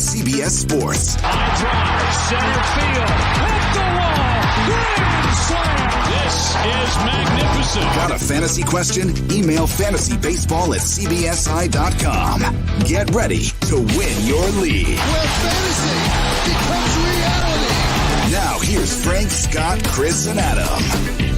CBS Sports. High drive, center field, hit the wall, grand slam. This is magnificent. Got a fantasy question? Email fantasybaseball@cbsi.com. Get ready to win your league. Where fantasy becomes reality. Now here's Frank, Scott, Chris, and Adam.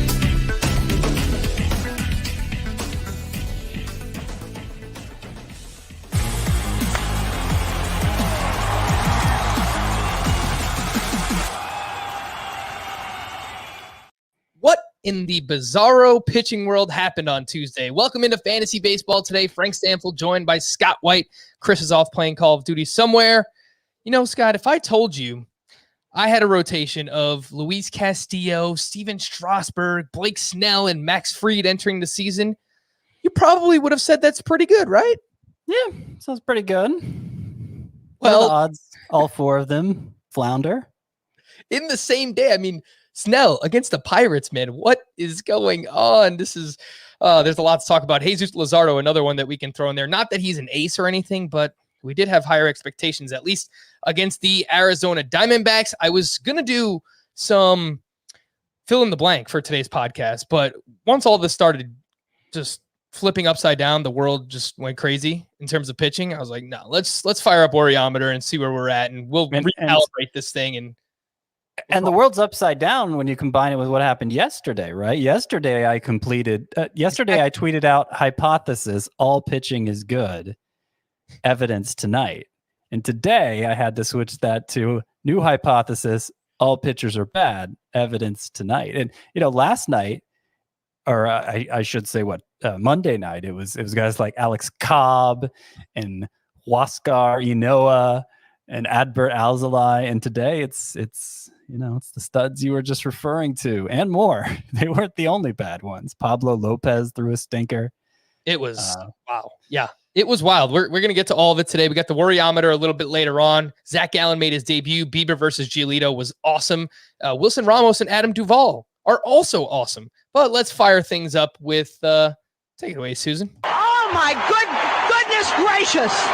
What in the bizarro pitching world happened on Tuesday? Welcome into Fantasy Baseball today. Frank Stanfield joined by Scott White. Chris is off playing Call of Duty somewhere. You know, Scott, if I told you I had a rotation of Luis Castillo, Steven Strasburg, Blake Snell, and Max Fried entering the season, you probably would have said that's pretty good, right? Yeah, sounds pretty good. Well, the odds, all four of them flounder. In the same day, I mean, Snell against the Pirates, man. What is going on? This is, there's a lot to talk about. Jesus Luzardo, another one that we can throw in there. Not that he's an ace or anything, but we did have higher expectations, at least against the Arizona Diamondbacks. I was going to do some fill in the blank for today's podcast, but once all this started just flipping upside down, the world just went crazy in terms of pitching. I was like, no, let's fire up Wariometer and see where we're at, and we'll recalibrate this thing. And the world's upside down when you combine it with what happened yesterday, right? Yesterday I tweeted out hypothesis, all pitching is good, evidence tonight. And today I had to switch that to new hypothesis, all pitchers are bad, evidence tonight. And, you know, last night, or I should say Monday night, it was guys like Alex Cobb and Huascar Ynoa and Adbert Alzolay. And today it's the studs you were just referring to and more. They weren't the only bad ones. Pablo Lopez threw a stinker. It was wow. Yeah, it was wild. We're going to get to all of it today. We got the Wariometer a little bit later on. Zach Gallen made his debut. Bieber versus Giolito was awesome. Wilson Ramos and Adam Duvall are also awesome. But let's fire things up with, take it away, Susan. Oh my goodness gracious.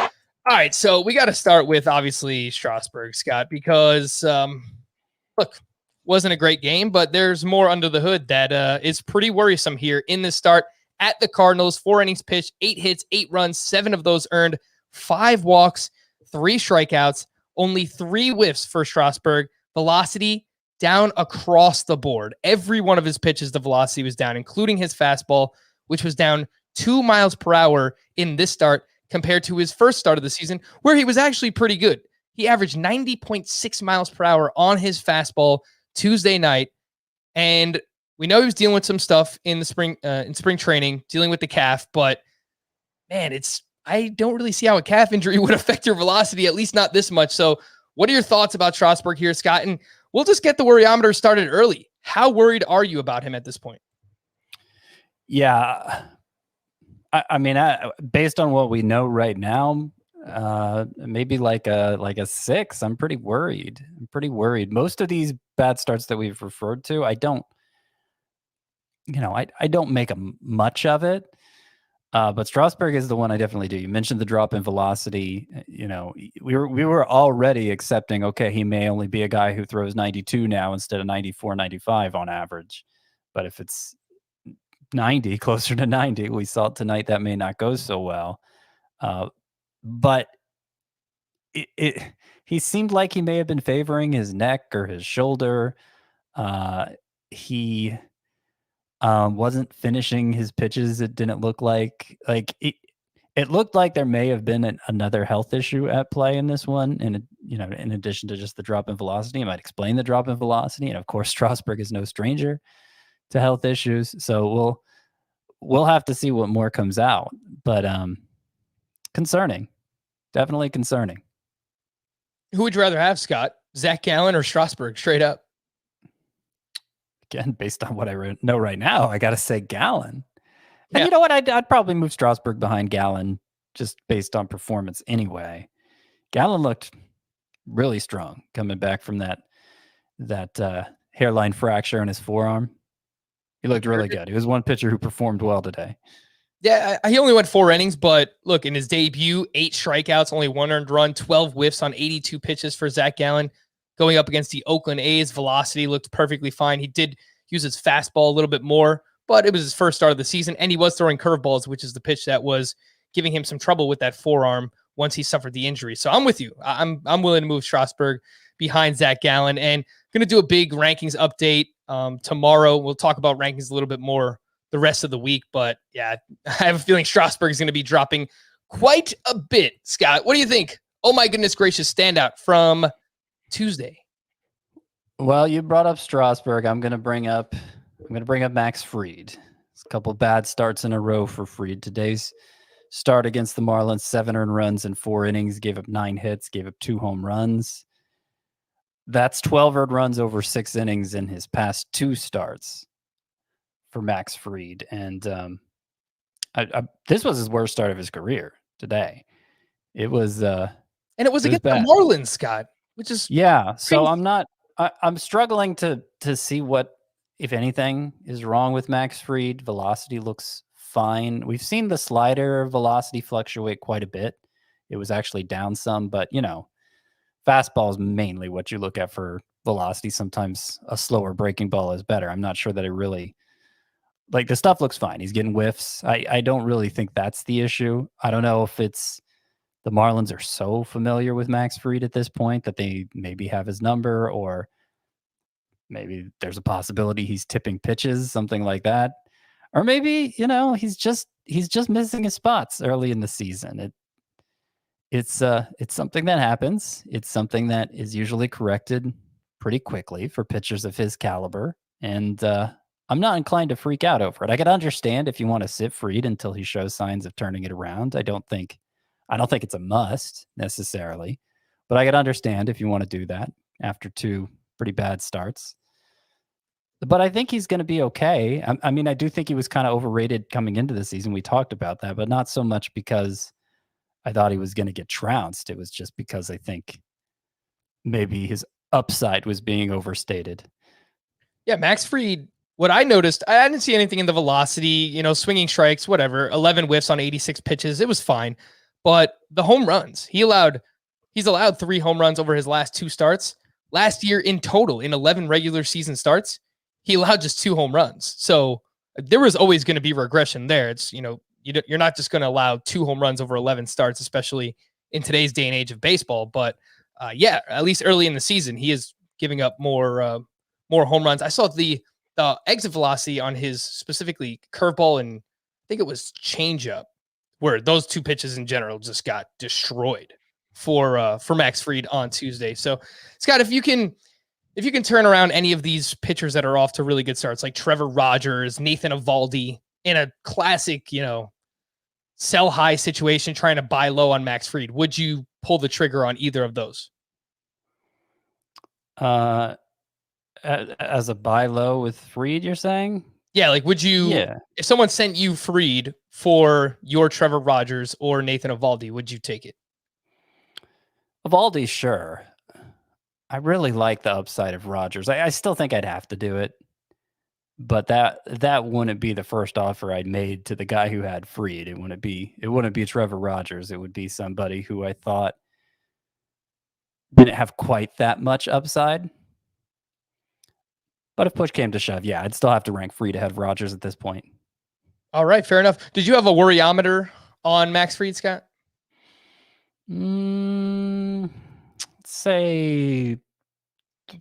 All right, so we got to start with, obviously, Strasburg, Scott, because, look, wasn't a great game, but there's more under the hood that is pretty worrisome here in this start at the Cardinals. 4 innings pitched, 8 hits, 8 runs, 7 of those earned, 5 walks, 3 strikeouts, only 3 whiffs for Strasburg. Velocity down across the board. Every one of his pitches, the velocity was down, including his fastball, which was down 2 miles per hour in this start compared to his first start of the season, where he was actually pretty good. He averaged 90.6 miles per hour on his fastball Tuesday night. And we know he was dealing with some stuff in the spring training, dealing with the calf, but man, I don't really see how a calf injury would affect your velocity, at least not this much. So what are your thoughts about Strasburg here, Scott? And we'll just get the Wariometer started early. How worried are you about him at this point? Yeah. I mean, based on what we know right now, maybe like a 6. I'm pretty worried. Most of these bad starts that we've referred to, I don't make much of it. But Strasburg is the one I definitely do. You mentioned the drop in velocity. You know, we were already accepting, okay, he may only be a guy who throws 92 now instead of 94, 95 on average. But if it's 90, closer to 90, we saw it tonight, that may not go so well. But he seemed like he may have been favoring his neck or his shoulder. He wasn't finishing his pitches. It didn't look like it looked like there may have been another health issue at play in this one. And, in addition to just the drop in velocity, it might explain the drop in velocity. And of course, Strasburg is no stranger to health issues. So we'll have to see what more comes out, but concerning, definitely concerning. Who would you rather have, Scott? Zach Gallen or Strasburg, straight up? Again, based on what I know right now, I got to say Gallen. And Yeah. you know what? I'd probably move Strasburg behind Gallen just based on performance anyway. Gallen looked really strong coming back from that hairline fracture in his forearm. He looked really good. He was one pitcher who performed well today. Yeah, he only went 4 innings, but look, in his debut, 8 strikeouts, only 1 earned run, 12 whiffs on 82 pitches for Zach Gallen. Going up against the Oakland A's, velocity looked perfectly fine. He did use his fastball a little bit more, but it was his first start of the season, and he was throwing curveballs, which is the pitch that was giving him some trouble with that forearm once he suffered the injury. So I'm with you. I'm willing to move Strasburg behind Zach Gallen, and going to do a big rankings update tomorrow. We'll talk about rankings a little bit more the rest of the week, but yeah, I have a feeling Strasburg is going to be dropping quite a bit. Scott, what do you think? Oh my goodness gracious, standout from Tuesday. Well, you brought up Strasburg. I'm going to bring up Max Fried. It's a couple bad starts in a row for Fried. Today's start against the Marlins, 7 earned runs in 4 innings, gave up 9 hits, gave up 2 home runs. That's 12 earned runs over 6 innings in his past 2 starts for Max Fried. And this was his worst start of his career today. It was and it was against bad. the Marlins, Scott, which is crazy. So I'm struggling to see what, if anything, is wrong with Max Fried. Velocity looks fine. We've seen the slider velocity fluctuate quite a bit. It was actually down some, but fastball is mainly what you look at for velocity. Sometimes a slower breaking ball is better. I'm not sure that it really, the stuff looks fine. He's getting whiffs. I don't really think that's the issue. I don't know if it's the Marlins are so familiar with Max Fried at this point that they maybe have his number, or maybe there's a possibility he's tipping pitches, something like that. Or maybe, he's just missing his spots early in the season. It's something that happens. It's something that is usually corrected pretty quickly for pitchers of his caliber. And I'm not inclined to freak out over it. I could understand if you want to sit Fried until he shows signs of turning it around. I don't think it's a must necessarily, but I could understand if you want to do that after 2 pretty bad starts. But I think he's going to be okay. I mean, I do think he was kind of overrated coming into the season. We talked about that, but not so much because I thought he was going to get trounced. It was just because I think maybe his upside was being overstated. Yeah, Max Fried, what I noticed, I didn't see anything in the velocity, swinging strikes, whatever, 11 whiffs on 86 pitches. It was fine. But the home runs, he's allowed 3 home runs over his last 2 starts. Last year in total, in 11 regular season starts, he allowed just 2 home runs. So there was always going to be regression there. It's, you're not just going to allow 2 home runs over 11 starts, especially in today's day and age of baseball. But yeah, at least early in the season, he is giving up more home runs. I saw the exit velocity on his specifically curveball and I think it was changeup, where those 2 pitches in general just got destroyed for Max Fried on Tuesday. So Scott, if you can turn around any of these pitchers that are off to really good starts, like Trevor Rogers, Nathan Avaldi, in a classic, sell high situation, trying to buy low on Max Fried, would you pull the trigger on either of those? As a buy low with Fried, you're saying? Yeah, would you, if someone sent you Fried for your Trevor Rogers or Nathan Avaldi, would you take it? Avaldi, sure. I really like the upside of Rogers. I still think I'd have to do it, but that wouldn't be the first offer I'd made to the guy who had Fried. It wouldn't be Trevor Rogers. It would be somebody who I thought didn't have quite that much upside. But if push came to shove, yeah, I'd still have to rank Fried ahead of Rogers at this point. All right, fair enough. Did you have a worryometer on Max Fried, Scott? Say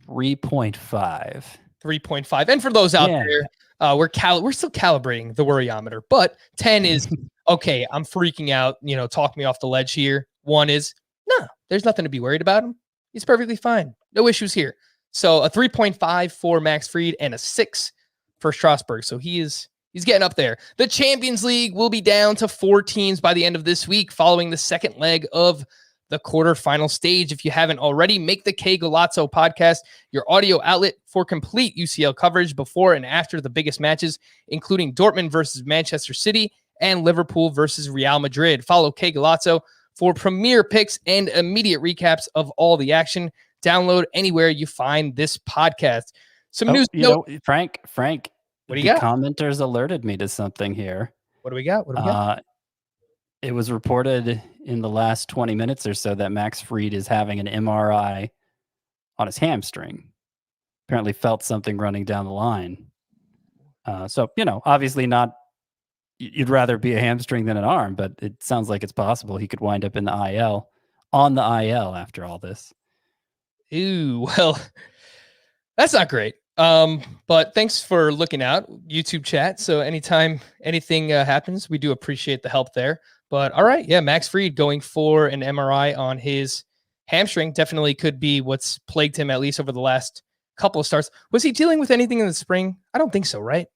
3.5. 3.5. And for those out there, we're still calibrating the worryometer, but 10 is okay. I'm freaking out. Talk me off the ledge here. 1 is no, there's nothing to be worried about him. He's perfectly fine. No issues here. So a 3.5 for Max Fried and a 6 for Strasburg. So he's getting up there. The Champions League will be down to 4 teams by the end of this week, following the second leg of the quarterfinal stage. If you haven't already, make the K Golazzo podcast your audio outlet for complete UCL coverage before and after the biggest matches, including Dortmund versus Manchester City and Liverpool versus Real Madrid. Follow K Golazzo for premier picks and immediate recaps of all the action. Download anywhere you find this podcast. Some news. Frank, what do you got? Commenters alerted me to something here. What do we got? It was reported in the last 20 minutes or so that Max Fried is having an MRI on his hamstring. Apparently felt something running down the line. So, obviously not, you'd rather be a hamstring than an arm, but it sounds like it's possible he could wind up on the IL after all this. Ooh, well, that's not great. But thanks for looking out, YouTube chat. So anytime anything happens, we do appreciate the help there. But all right, yeah, Max Fried going for an MRI on his hamstring definitely could be what's plagued him at least over the last couple of starts. Was he dealing with anything in the spring? I don't think so, right?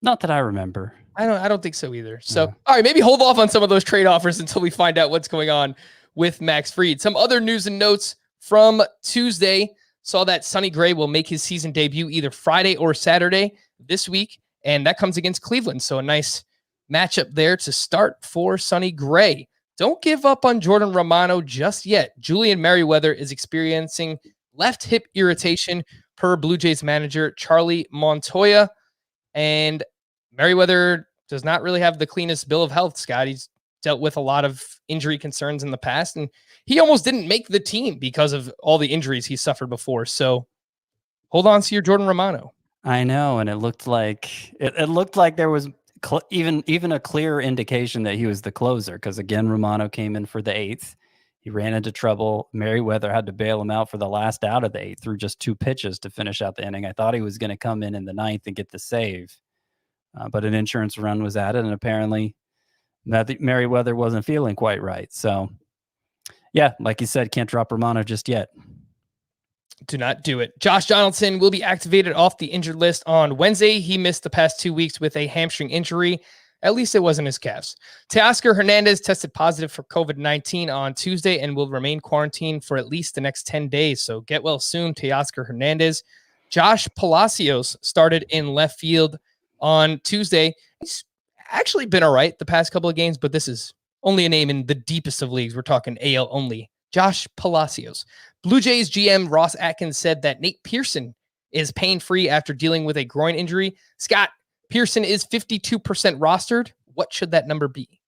Not that I remember. I don't think so either. So, All right, maybe hold off on some of those trade offers until we find out what's going on with Max Fried. Some other news and notes from Tuesday. Saw that Sonny Gray will make his season debut either Friday or Saturday this week, and that comes against Cleveland. So a nice matchup there to start for Sonny Gray. Don't give up on Jordan Romano just yet. Julian Merriweather is experiencing left hip irritation per Blue Jays manager Charlie Montoya, and Merriweather does not really have the cleanest bill of health, Scott. He's dealt with a lot of injury concerns in the past, and he almost didn't make the team because of all the injuries he suffered before. So hold on to your Jordan Romano. I know, and it looked like there was even a clear indication that he was the closer, because again, Romano came in for the 8th. He ran into trouble. Merriweather had to bail him out for the last out of the 8th through just 2 pitches to finish out the inning. I thought he was going to come in the 9th and get the save, but an insurance run was added, and apparently Merriweather wasn't feeling quite right. So, yeah, like you said, can't drop Romano just yet. Do not do it. Josh Donaldson will be activated off the injured list on Wednesday. He missed the past 2 weeks with a hamstring injury. At least it wasn't his calves. Teoscar Hernandez tested positive for COVID-19 on Tuesday and will remain quarantined for at least the next 10 days. So get well soon, Teoscar Hernandez. Josh Palacios started in left field on Tuesday. He's actually been all right the past couple of games, but this is only a name in the deepest of leagues. We're talking AL only. Josh Palacios. Blue Jays GM Ross Atkins said that Nate Pearson is pain-free after dealing with a groin injury. Scott, Pearson is 52% rostered. What should that number be?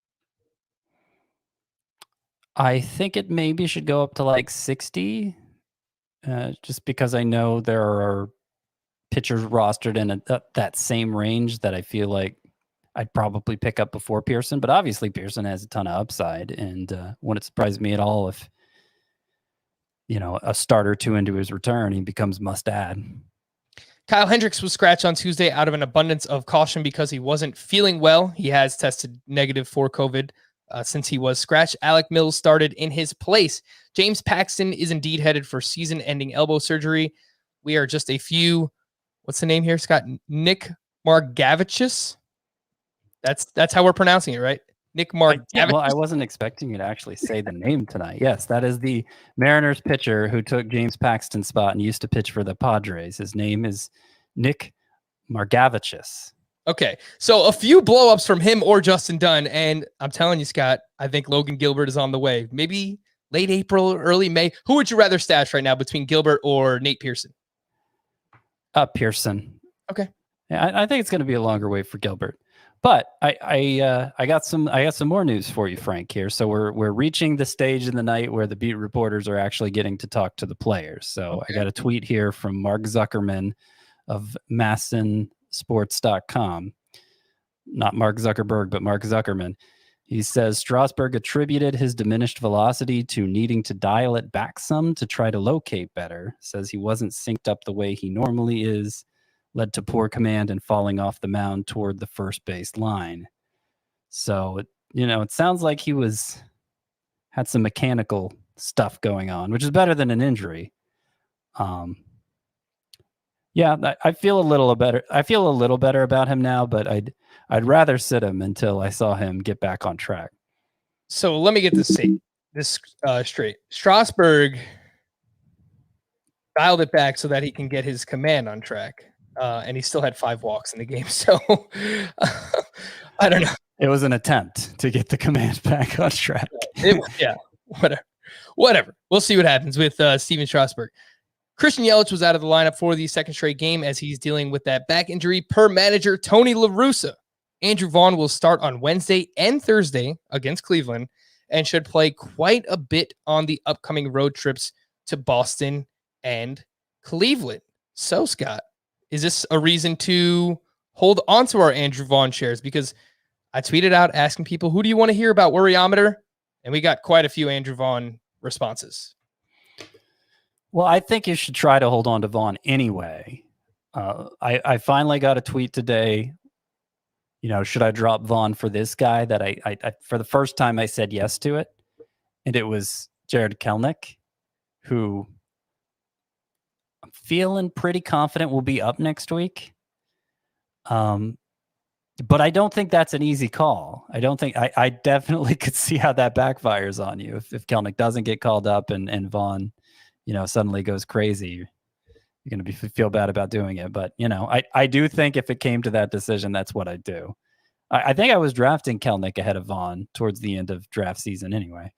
I think it maybe should go up to like 60, just because I know there are pitchers rostered in that same range that I feel like I'd probably pick up before Pearson. But obviously Pearson has a ton of upside, and wouldn't surprise me at all if, a start or two into his return, he becomes must-add. Kyle Hendricks was scratched on Tuesday out of an abundance of caution because he wasn't feeling well. He has tested negative for COVID since he was scratched. Alec Mills started in his place. James Paxton is indeed headed for season-ending elbow surgery. We are just a few, what's the name here, Scott? Nick Margavicius? That's how we're pronouncing it, right? Nick Margavicius. Well, I wasn't expecting you to actually say the name tonight. Yes, that is the Mariners pitcher who took James Paxton's spot and used to pitch for the Padres. His name is Nick Margavicius. Okay, so a few blow-ups from him or Justin Dunn, and I'm telling you, Scott, I think Logan Gilbert is on the way. Maybe late April, early May. Who would you rather stash right now between Gilbert or Nate Pearson? Pearson. Okay. Yeah, I think it's going to be a longer wait for Gilbert. But I got some more news for you, Frank, here. So we're reaching the stage in the night where the beat reporters are actually getting to talk to the players. So okay. I got a tweet here from Mark Zuckerman of MASNsports.com. Not Mark Zuckerberg, but Mark Zuckerman. He says Strasburg attributed his diminished velocity to needing to dial it back some to try to locate better. Says he wasn't synced up the way he normally is. Led to poor command and falling off the mound toward the first base line. So, it sounds like he had some mechanical stuff going on, which is better than an injury. Yeah, I feel a little better. I feel a little better about him now, but I'd rather sit him until I saw him get back on track. So let me get this straight. Strasburg dialed it back so that he can get his command on track. And he still had 5 walks in the game. So I don't know. It was an attempt to get the command back on track. Yeah, whatever. We'll see what happens with Steven Strasburg. Christian Yelich was out of the lineup for the second straight game as he's dealing with that back injury per manager Tony La Russa. Andrew Vaughn will start on Wednesday and Thursday against Cleveland and should play quite a bit on the upcoming road trips to Boston and Cleveland. So, Scott, is this a reason to hold on to our Andrew Vaughn shares? Because I tweeted out asking people, who do you want to hear about Worryometer? And we got quite a few Andrew Vaughn responses. Well, I think you should try to hold on to Vaughn anyway. I finally got a tweet today. Should I drop Vaughn for this guy that I for the first time I said yes to it? And it was Jared Kelnick, who I'm feeling pretty confident will be up next week. But I don't think that's an easy call. I definitely could see how that backfires on you if Kelnick doesn't get called up and Vaughn, suddenly goes crazy. You're going to feel bad about doing it. But, I do think if it came to that decision, that's what I'd do. I think I was drafting Kelnick ahead of Vaughn towards the end of draft season anyway.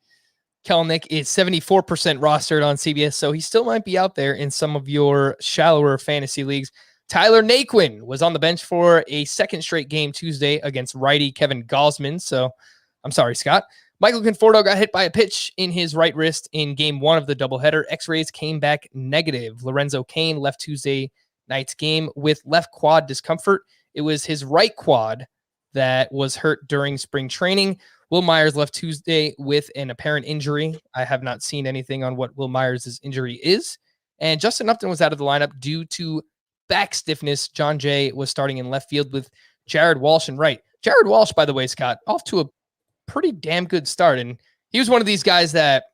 Kelnick is 74% rostered on CBS, so he still might be out there in some of your shallower fantasy leagues. Tyler Naquin was on the bench for a second straight game Tuesday against righty Kevin Gausman. So I'm sorry, Scott. Michael Conforto got hit by a pitch in his right wrist in game 1 of the doubleheader. X-rays came back negative. Lorenzo Cain left Tuesday night's game with left quad discomfort. It was his right quad that was hurt during spring training. Will Myers left Tuesday with an apparent injury. I have not seen anything on what Will Myers' injury is. And Justin Upton was out of the lineup due to back stiffness. John Jay was starting in left field with Jared Walsh in right. Jared Walsh, by the way, Scott, off to a pretty damn good start. And he was one of these guys that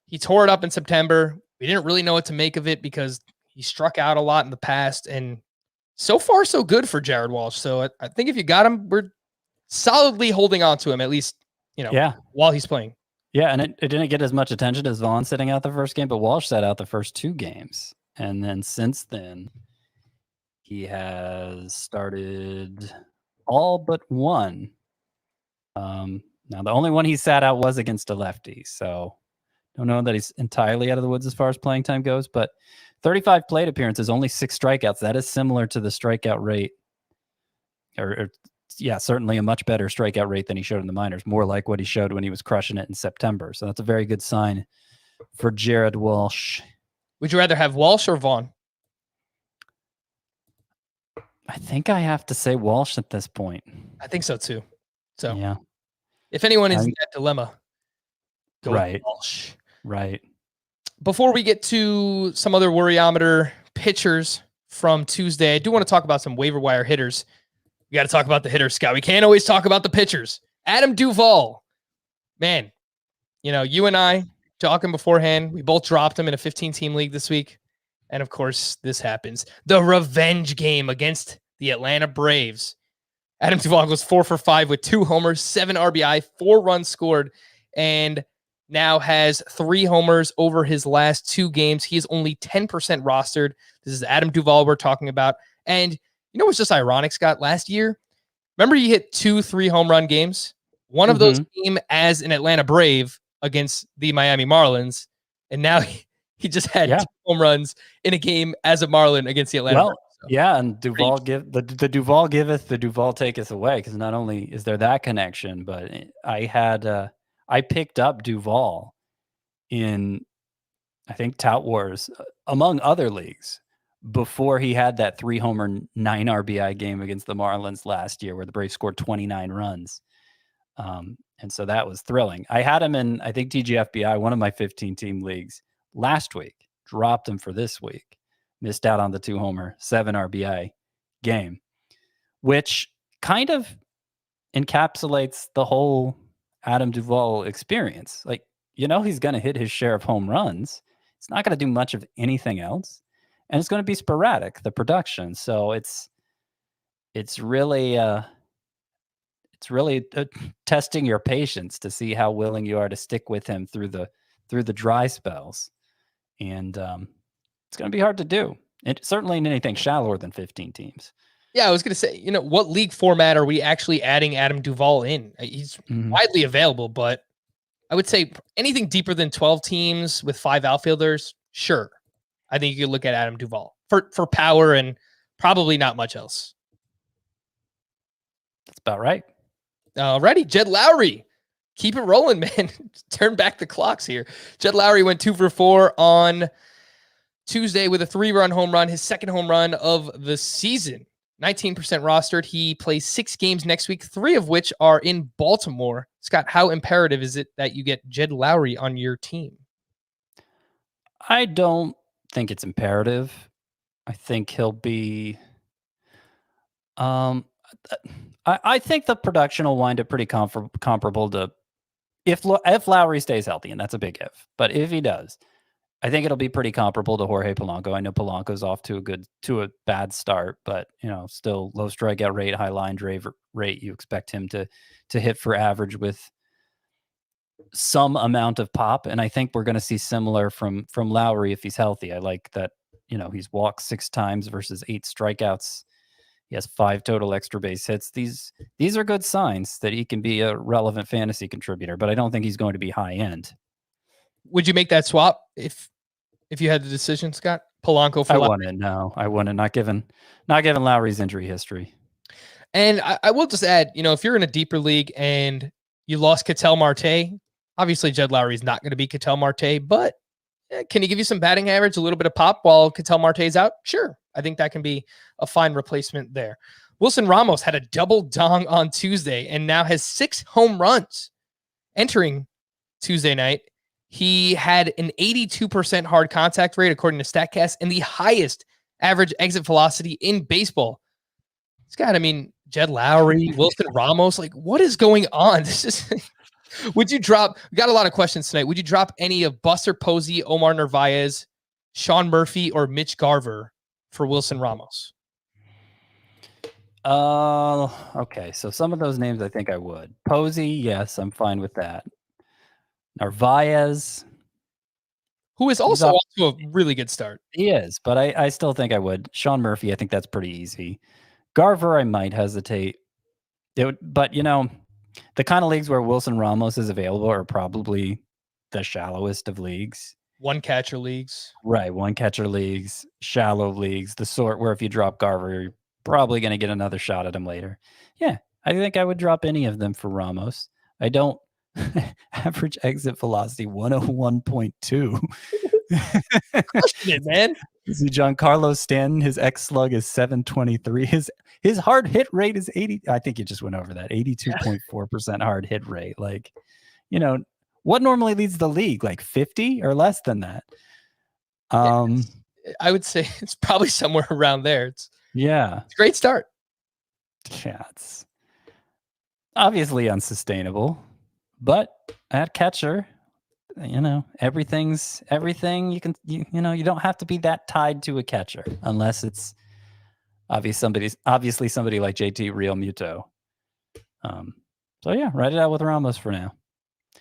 he tore it up in September. We didn't really know what to make of it because he struck out a lot in the past. And so far, so good for Jared Walsh. So I think if you got him, we're solidly holding on to him, at least, while he's playing. Yeah, and it didn't get as much attention as Vaughn sitting out the first game, but Walsh sat out the first 2 games. And then since then, he has started all but one. Now, the only one he sat out was against a lefty, so don't know that he's entirely out of the woods as far as playing time goes, but 35 plate appearances, only 6 strikeouts. That is similar to the strikeout rate, or certainly a much better strikeout rate than he showed in the minors, more like what he showed when he was crushing it in September. So that's a very good sign for Jared Walsh. Would you rather have Walsh or Vaughn? I think I have to say Walsh at this point. I think so too. So yeah, if anyone is in that dilemma, go with Walsh. Right. Before we get to some other Worryometer pitchers from Tuesday, I do want to talk about some waiver wire hitters. We got to talk about the hitters, Scott. We can't always talk about the pitchers. Adam Duvall, man, you and I talking beforehand, we both dropped him in a 15-team league this week. And of course, this happens. The revenge game against the Atlanta Braves. Adam Duvall goes 4 for 5 with 2 homers, 7 RBI, 4 runs scored, and now has 3 homers over his last 2 games. He is only 10% rostered. This is Adam Duvall we're talking about. And what's just ironic, Scott? Last year, remember he hit 2 3-home run games? One of those came as an Atlanta Brave against the Miami Marlins, and now he just had 2 home runs in a game as a Marlin against the Atlanta Braves. So. Yeah, and Duvall the Duvall giveth, the Duvall taketh away, because not only is there that connection, but I picked up Duvall in, I think, Tout Wars, among other leagues, before he had that 3-homer, 9 RBI game against the Marlins last year where the Braves scored 29 runs. And so that was thrilling. I had him in, I think, TGFBI, one of my 15-team leagues last week, dropped him for this week, missed out on the 2-homer, 7 RBI game, which kind of encapsulates the whole Adam Duvall experience. Like, he's going to hit his share of home runs. It's not going to do much of anything else. And it's going to be sporadic, the production. So it's really testing your patience to see how willing you are to stick with him through the dry spells. And it's going to be hard to do. It certainly in anything shallower than 15 teams. Yeah, I was going to say, what league format are we actually adding Adam Duvall in? He's widely available, but I would say anything deeper than 12 teams with 5 outfielders, sure. I think you could look at Adam Duvall for power and probably not much else. about right. Alrighty, Jed Lowry. Keep it rolling, man. Turn back the clocks here. Jed Lowry went 2 for 4 on Tuesday with a 3-run home run, his second home run of the season. 19% rostered. He plays 6 games next week, 3 of which are in Baltimore. Scott, how imperative is it that you get Jed Lowry on your team? I don't think it's imperative. I think he'll be. I think the production will wind up pretty comparable to if Lowry stays healthy, and that's a big if. But if he does, I think it'll be pretty comparable to Jorge Polanco. I know Polanco's off to a bad start, but still low strikeout rate, high line drive rate. You expect him to hit for average with some amount of pop, and I think we're going to see similar from Lowry if he's healthy. I like that. He's walked 6 times versus 8 strikeouts. He has 5 total extra base hits. These are good signs that he can be a relevant fantasy contributor, but I don't think he's going to be high end. Would you make that swap if you had the decision, Scott? Polanco for Lowry? Wouldn't. No, I wouldn't. Not given Lowry's injury history. And I will just add, if you're in a deeper league and you lost Ketel Marte, obviously Jed Lowry is not going to be Ketel Marte, but can he give you some batting average, a little bit of pop while Ketel Marte is out? Sure. I think that can be a fine replacement there. Wilson Ramos had a double dong on Tuesday and now has 6 home runs entering Tuesday night. He had an 82% hard contact rate, according to StatCast, and the highest average exit velocity in baseball. Scott, Jed Lowry, Wilson Ramos, what is going on? This is. Would you drop? We got a lot of questions tonight. Would you drop any of Buster Posey, Omar Narvaez, Sean Murphy, or Mitch Garver for Wilson Ramos? Okay. So some of those names I think I would. Posey, yes, I'm fine with that. Narvaez, who is also off to a really good start. He is, but I still think I would. Sean Murphy, I think that's pretty easy. Garver, I might hesitate. But the kind of leagues where Wilson Ramos is available are probably the shallowest of leagues. One catcher leagues. Right. One catcher leagues, shallow leagues, the sort where if you drop Garver, you're probably going to get another shot at him later. Yeah. I think I would drop any of them for Ramos. I don't. Average exit velocity 101.2. Question it, man. See, Giancarlo Stanton, his X slug is 723. His hard hit rate is 80. I think you just went over that. 82.4% hard hit rate. What normally leads the league? 50 or less than that? I would say it's probably somewhere around there. It's a great start. Yeah, it's obviously unsustainable. But at catcher, everything you can, you don't have to be that tied to a catcher unless it's obviously somebody like JT Real Muto. So yeah, write it out with Ramos for now.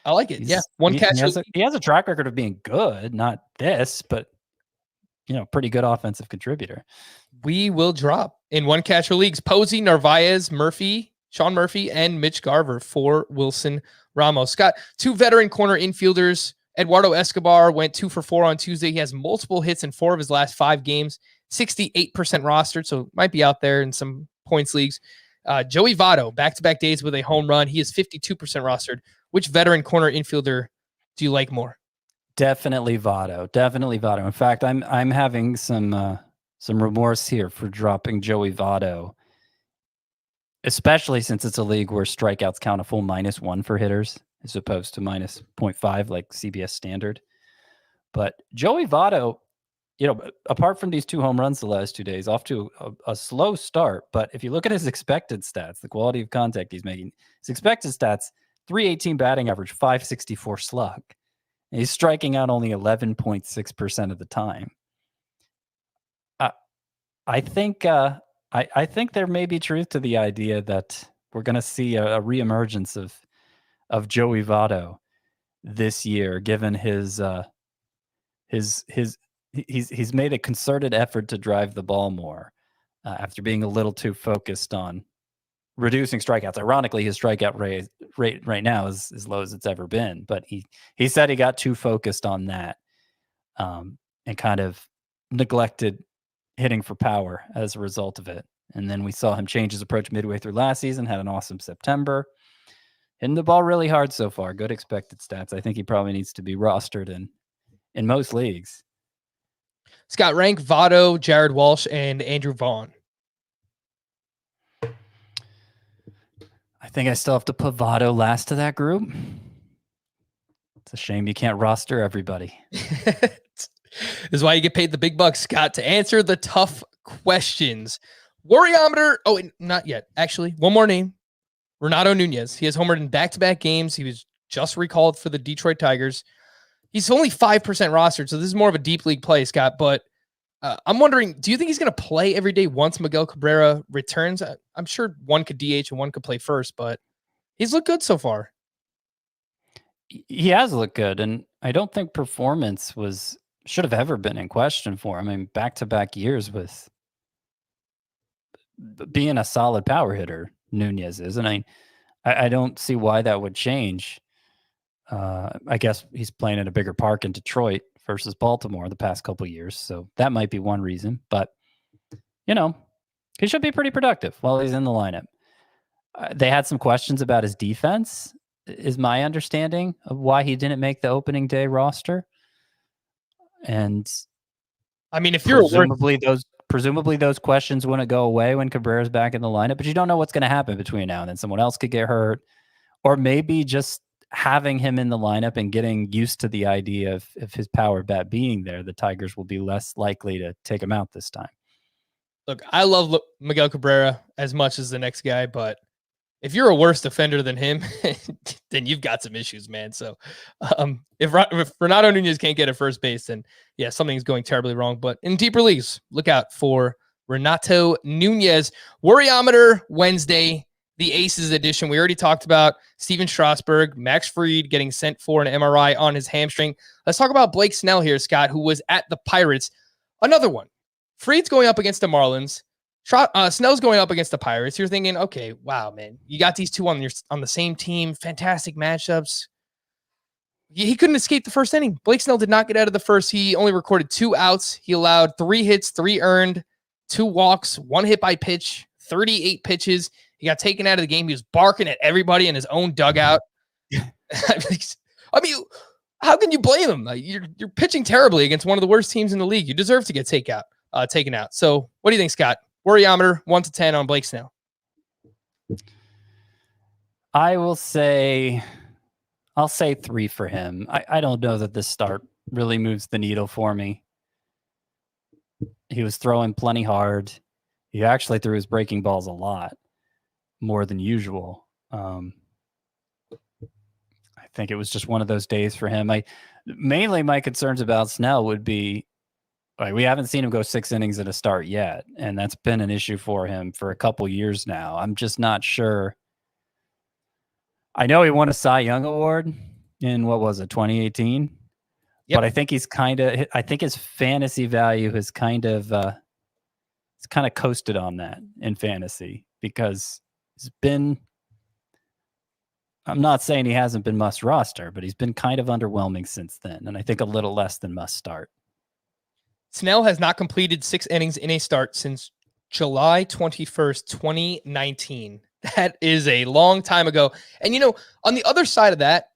I like it. One catcher. He has a track record of being good, not this, but pretty good offensive contributor. We will drop in one catcher leagues: Posey, Narvaez, Murphy, Sean Murphy, and Mitch Garver for Wilson Ramos. Scott, 2 veteran corner infielders. Eduardo Escobar went 2 for 4 on Tuesday. He has multiple hits in 4 of his last 5 games, 68% rostered, so might be out there in some points leagues. Joey Votto, back-to-back days with a home run. He is 52% rostered. Which veteran corner infielder do you like more? Definitely Votto. In fact, I'm having some remorse here for dropping Joey Votto, especially since it's a league where strikeouts count a full -1 for hitters as opposed to -0.5 like CBS standard. But Joey Votto, apart from these 2 home runs the last 2 days, off to a slow start. But if you look at his expected stats, the quality of contact he's making, his expected stats, 318 batting average, 564 slug. And he's striking out only 11.6% of the time. I think there may be truth to the idea that we're going to see a reemergence of Joey Votto this year, given he's made a concerted effort to drive the ball more after being a little too focused on reducing strikeouts. Ironically, his strikeout rate right now is as low as it's ever been, but he said he got too focused on that and kind of neglected hitting for power as a result of it. And then we saw him change his approach midway through last season, had an awesome September. Hitting the ball really hard so far. Good expected stats. I think he probably needs to be rostered in most leagues. Scott, rank Votto, Jared Walsh, and Andrew Vaughn. I think I still have to put Votto last to that group. It's a shame you can't roster everybody. This is why you get paid the big bucks, Scott, to answer the tough questions. Worryometer. Oh, not yet. Actually, one more name. Renato Nunez. He has homered in back-to-back games. He was just recalled for the Detroit Tigers. He's only 5% rostered, so this is more of a deep league play, Scott. But I'm wondering, do you think he's going to play every day once Miguel Cabrera returns? I'm sure one could DH and one could play first, but he's looked good so far. He has looked good, and I don't think performance should have ever been in question for him. I mean, back-to-back years with being a solid power hitter, Nunez is, and I don't see why that would change. I guess he's playing at a bigger park in Detroit versus Baltimore the past couple of years, so that might be one reason. But he should be pretty productive while he's in the lineup. They had some questions about his defense, is my understanding of why he didn't make the opening day roster. And I mean, if you're presumably those questions wouldn't go away when Cabrera's back in the lineup, but you don't know what's going to happen between now and then. Someone else could get hurt, or maybe just having him in the lineup and getting used to the idea of his power bat being there, the Tigers will be less likely to take him out this time. Look, I love Miguel Cabrera as much as the next guy, but if you're a worse defender than him, then you've got some issues, man. So if Renato Nunez can't get at first base, then yeah, something's going terribly wrong. But in deeper leagues, look out for Renato Nunez. Worryometer Wednesday, the Aces edition. We already talked about Steven Strasburg, Max Fried getting sent for an MRI on his hamstring. Let's talk about Blake Snell here, Scott, who was at the Pirates. Another one. Fried's going up against the Marlins. Snell's going up against the Pirates. You're thinking, okay, wow, man, you got these two on the same team. Fantastic matchups. He couldn't escape the first inning. Blake Snell did not get out of the first. He only recorded 2 outs. He allowed 3 hits, 3 earned, 2 walks, 1 hit by pitch, 38 pitches. He got taken out of the game. He was barking at everybody in his own dugout. I mean, how can you blame him? Like, you're pitching terribly against one of the worst teams in the league. You deserve to get taken out. So what do you think, Scott? Worryometer 1 to 10 on Blake Snell. I'll say 3 for him. I don't know that this start really moves the needle for me. He was throwing plenty hard. He actually threw his breaking balls a lot, more than usual. I think it was just one of those days for him. Mainly my concerns about Snell would be, we haven't seen him go 6 innings at a start yet, and that's been an issue for him for a couple years now. I'm just not sure. I know he won a Cy Young Award in, 2018? Yep. But I think I think his fantasy value has kind of coasted on that in fantasy, because I'm not saying he hasn't been must roster, but he's been kind of underwhelming since then, and I think a little less than must start. Snell has not completed 6 innings in a start since July 21st, 2019. That is a long time ago. And, on the other side of that,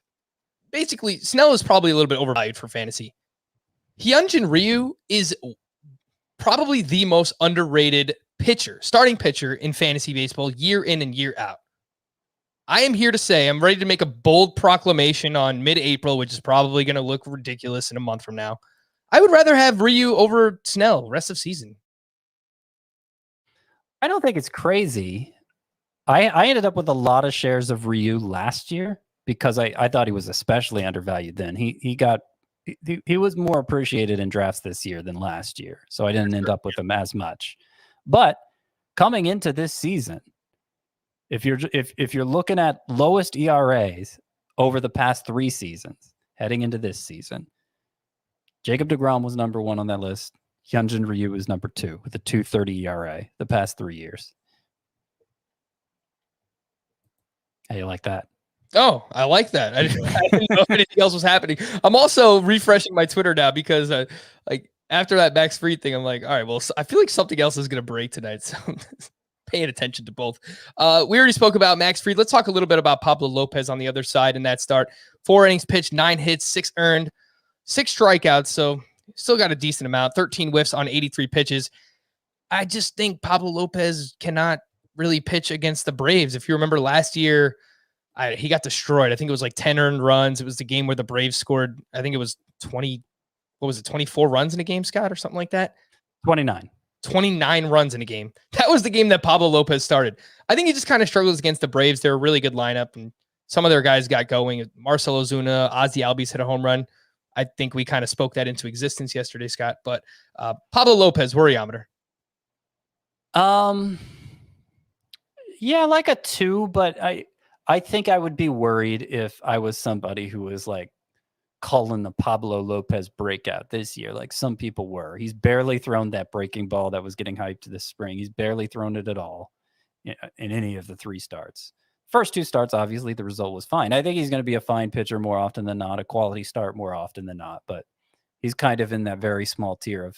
basically, Snell is probably a little bit overvalued for fantasy. Hyunjin Ryu is probably the most underrated starting pitcher in fantasy baseball year in and year out. I am here to say I'm ready to make a bold proclamation on mid-April, which is probably going to look ridiculous in a month from now. I would rather have Ryu over Snell rest of season. I don't think it's crazy. I ended up with a lot of shares of Ryu last year because I thought he was especially undervalued then. He was more appreciated in drafts this year than last year, so I didn't end up with him as much. But coming into this season, if you're looking at lowest ERAs over the past 3 seasons, heading into this season, Jacob deGrom was number 1 on that list. Hyunjin Ryu is number 2 with a 2.30 ERA the past 3 years. How you like that? Oh, I like that. I didn't know if anything else was happening. I'm also refreshing my Twitter now because after that Max Fried thing, I'm like, all right, well, I feel like something else is going to break tonight. So paying attention to both. We already spoke about Max Fried. Let's talk a little bit about Pablo Lopez on the other side in that start. 4 innings pitched, 9 hits, 6 earned, 6 strikeouts. So still got a decent amount, 13 whiffs on 83 pitches. I just think Pablo Lopez cannot really pitch against the Braves. If you remember last year, he got destroyed. I think it was like 10 earned runs. It was the game where the Braves scored, I think it was 24 runs in a game, Scott, or something like that? 29 runs in a game. That was the game that Pablo Lopez started. I think he just kind of struggles against the Braves. They're a really good lineup, and some of their guys got going. Marcell Ozuna, Ozzy Albies hit a home run. I think we kind of spoke that into existence yesterday, Scott. But Pablo Lopez, worryometer. Yeah, like a 2, but I think I would be worried if I was somebody who was like calling the Pablo Lopez breakout this year, like some people were. He's barely thrown that breaking ball that was getting hyped this spring. He's barely thrown it at all in any of the 3 starts. First 2 starts, obviously, the result was fine. I think he's going to be a fine pitcher more often than not, a quality start more often than not, but he's kind of in that very small tier of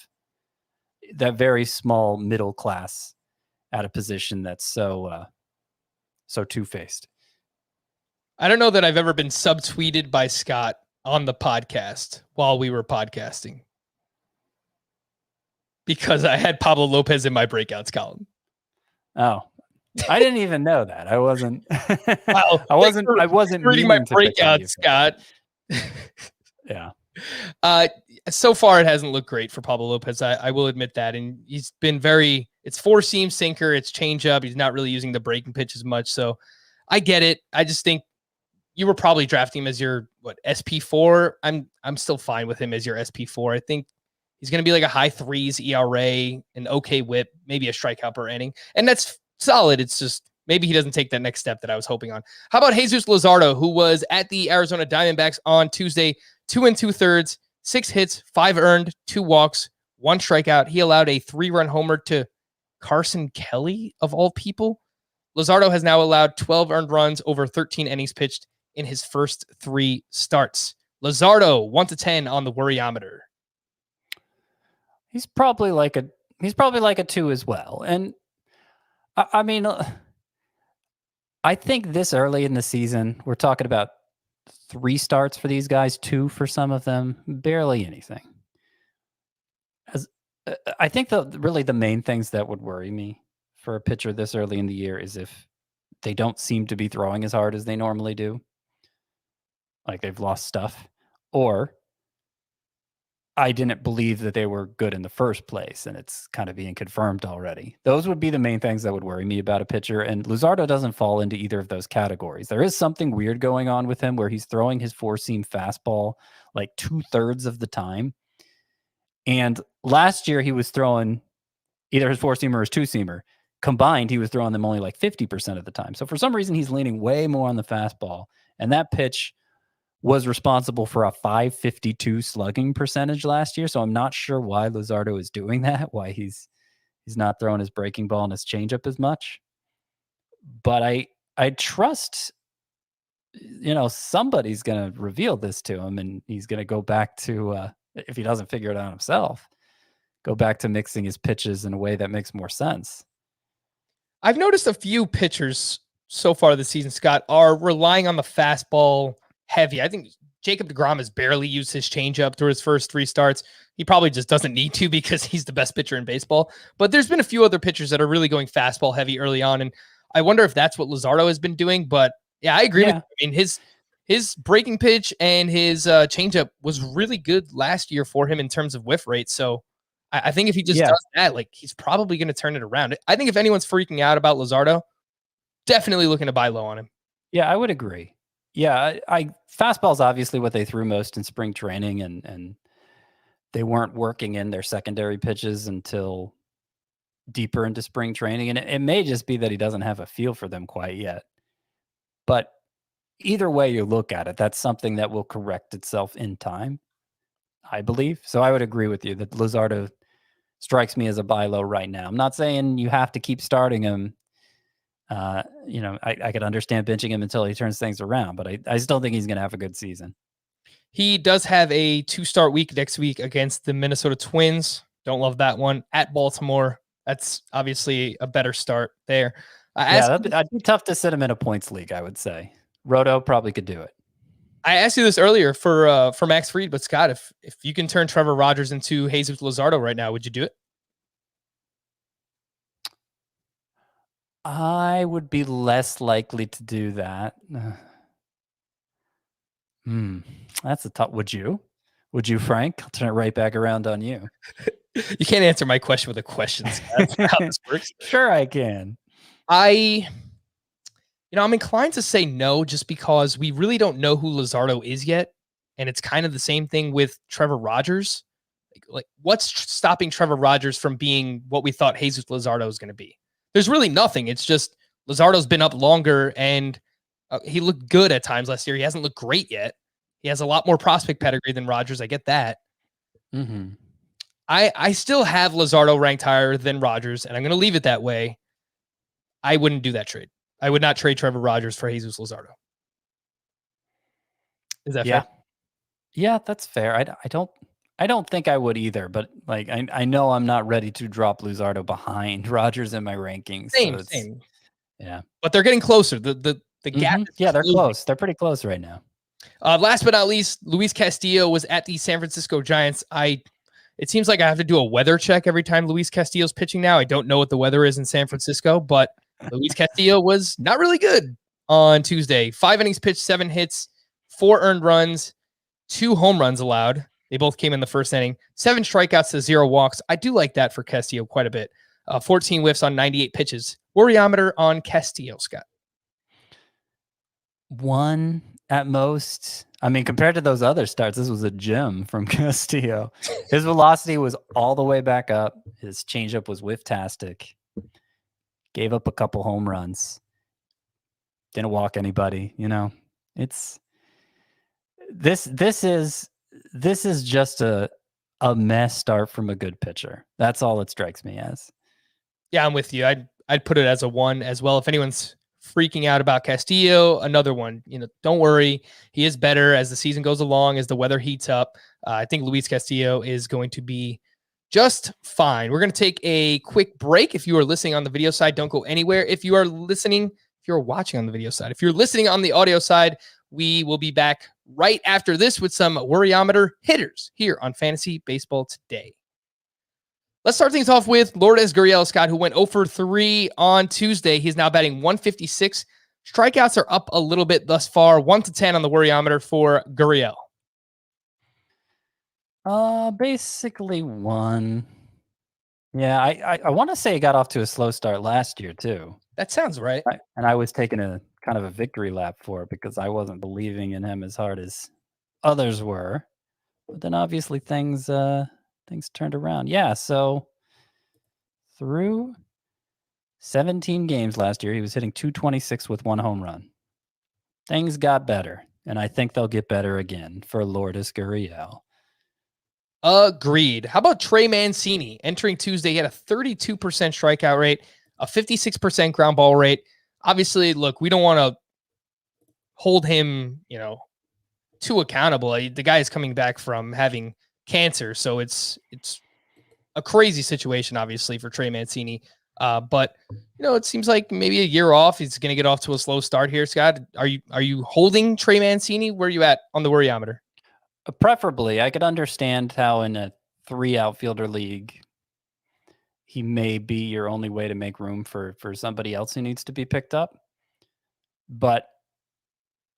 that very small middle class at a position that's so two-faced. I don't know that I've ever been subtweeted by Scott on the podcast while we were podcasting because I had Pablo Lopez in my breakouts column. Oh, I didn't even know that. I wasn't. Wow, I wasn't reading my breakouts, Scott. Yeah. So far it hasn't looked great for Pablo Lopez. I will admit that, and he's been it's 4-seam sinker, it's changeup. He's not really using the breaking pitch as much, so I get it. I just think you were probably drafting him as your SP4. I'm still fine with him as your SP4. I think he's going to be like a high 3s ERA, an okay whip, maybe a strikeout per inning, and that's solid. It's just maybe he doesn't take that next step that I was hoping on. How about Jesus Luzardo, who was at the Arizona Diamondbacks on Tuesday, 2 2/3, 6 hits, 5 earned, 2 walks, 1 strikeout. He allowed a 3-run homer to Carson Kelly, of all people. Luzardo has now allowed 12 earned runs over 13 innings pitched in his first 3 starts. Luzardo, 1 to 10 on the worryometer. He's probably like a 2 as well. And I mean, I think this early in the season, we're talking about 3 starts for these guys, 2 for some of them, barely anything. I think really the main things that would worry me for a pitcher this early in the year is if they don't seem to be throwing as hard as they normally do, like they've lost stuff, or I didn't believe that they were good in the first place and it's kind of being confirmed already. Those would be the main things that would worry me about a pitcher, and Luzardo doesn't fall into either of those categories. There is something weird going on with him where he's throwing his 4-seam fastball like 2/3 of the time. And last year he was throwing either his 4-seamer or his 2-seamer. Combined, he was throwing them only like 50% of the time. So for some reason, he's leaning way more on the fastball. And that pitch was responsible for a .552 slugging percentage last year. So I'm not sure why Luzardo is doing that, why he's not throwing his breaking ball and his changeup as much. But I trust, somebody's going to reveal this to him, and he's going to go back to, if he doesn't figure it out himself, go back to mixing his pitches in a way that makes more sense. I've noticed a few pitchers so far this season, Scott, are relying on the fastball heavy. I think Jacob deGrom has barely used his changeup through his first 3 starts. He probably just doesn't need to because he's the best pitcher in baseball. But there's been a few other pitchers that are really going fastball heavy early on, and I wonder if that's what Luzardo has been doing. But yeah, I agree with you. I mean, his breaking pitch and his changeup was really good last year for him in terms of whiff rate. So I think if he just does that, like, he's probably going to turn it around. I think if anyone's freaking out about Luzardo, definitely looking to buy low on him. Yeah, I would agree. Yeah, fastball is obviously what they threw most in spring training, and they weren't working in their secondary pitches until deeper into spring training. And it may just be that he doesn't have a feel for them quite yet. But either way you look at it, that's something that will correct itself in time, I believe. So I would agree with you that Luzardo strikes me as a buy low right now. I'm not saying you have to keep starting him. I could understand benching him until he turns things around, but I still think he's going to have a good season. He does have a 2-start week next week against the Minnesota Twins. Don't love that one. At Baltimore, That's obviously a better start there. That'd be tough to sit him in a points league, I would say. Roto probably could do it. I asked you this earlier for Max Fried, but Scott, if you can turn Trevor Rogers into Jesus Luzardo right now, would you do it? I would be less likely to do that. That's a tough. Would you? Would you, Frank? I'll turn it right back around on you. You can't answer my question with a question, Scott. That's not how this works. Sure, I can. I'm inclined to say no, just because we really don't know who Luzardo is yet, and it's kind of the same thing with Trevor Rogers. Like what's stopping Trevor Rogers from being what we thought Jesus Luzardo was going to be? There's really nothing. It's just Luzardo's been up longer, and he looked good at times last year. He hasn't looked great yet. He has a lot more prospect pedigree than Rogers. I get that. Mm-hmm. I still have Luzardo ranked higher than Rogers, and I'm going to leave it that way. I wouldn't do that trade. I would not trade Trevor Rogers for Jesus Luzardo. Is that fair? Yeah, that's fair. I don't think I would either, but like I know I'm not ready to drop Luzardo behind Rogers in my rankings. Same. Yeah. But they're getting closer. The gap. Yeah, they're close. They're pretty close right now. Last but not least, Luis Castillo was at the San Francisco Giants. It seems like I have to do a weather check every time Luis Castillo's pitching now. I don't know what the weather is in San Francisco, but Luis Castillo was not really good on Tuesday. 5 innings pitched, 7 hits, 4 earned runs, 2 home runs allowed. They both came in the first inning. 7 strikeouts to 0 walks. I do like that for Castillo quite a bit. 14 whiffs on 98 pitches. Worryometer on Castillo, Scott. 1 at most. I mean, compared to those other starts, this was a gem from Castillo. His velocity was all the way back up. His changeup was whiff-tastic. Gave up a couple home runs. Didn't walk anybody. It's this is just a mess start from a good pitcher. That's all it strikes me as. Yeah, I'm with you. I'd put it as a 1 as well. If anyone's freaking out about Castillo, another one. Don't worry. He is better as the season goes along, as the weather heats up. I think Luis Castillo is going to be just fine. We're going to take a quick break. If you are listening on the video side, don't go anywhere. If you're watching on the video side, if you're listening on the audio side, we will be back right after this with some Worryometer hitters here on Fantasy Baseball Today. Let's start things off with Lourdes Gurriel, Scott, who went 0 for 3 on Tuesday. He's now batting 156. Strikeouts are up a little bit thus far, 1 to 10 on the Worryometer for Gurriel. Basically 1. Yeah, I want to say he got off to a slow start last year too. That sounds right. And I was taking a kind of a victory lap for it because I wasn't believing in him as hard as others were. But then obviously things turned around. Yeah, so through 17 games last year, he was hitting .226 with 1 home run. Things got better, and I think they'll get better again for Lourdes Gurriel. Agreed. How about Trey Mancini? Entering Tuesday, he had a 32% strikeout rate, a 56% ground ball rate. Obviously, look, we don't want to hold him, too accountable. The guy is coming back from having cancer, so it's a crazy situation, obviously, for Trey Mancini. But it seems like maybe a year off. He's going to get off to a slow start here. Scott, are you holding Trey Mancini? Where are you at on the Worryometer? Preferably, I could understand how in a 3 outfielder league, he may be your only way to make room for somebody else who needs to be picked up. But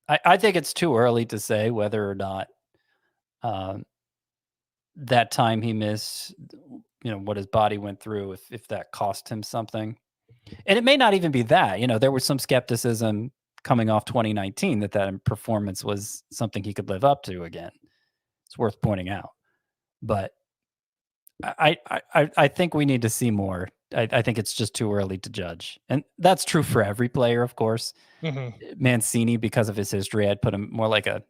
I think it's too early to say whether or not that time he missed, what his body went through, if that cost him something. And it may not even be that. There was some skepticism coming off 2019 that performance was something he could live up to again. It's worth pointing out. But I think we need to see more. I think it's just too early to judge. And that's true for every player, of course. Mm-hmm. Mancini, because of his history, I'd put him more like a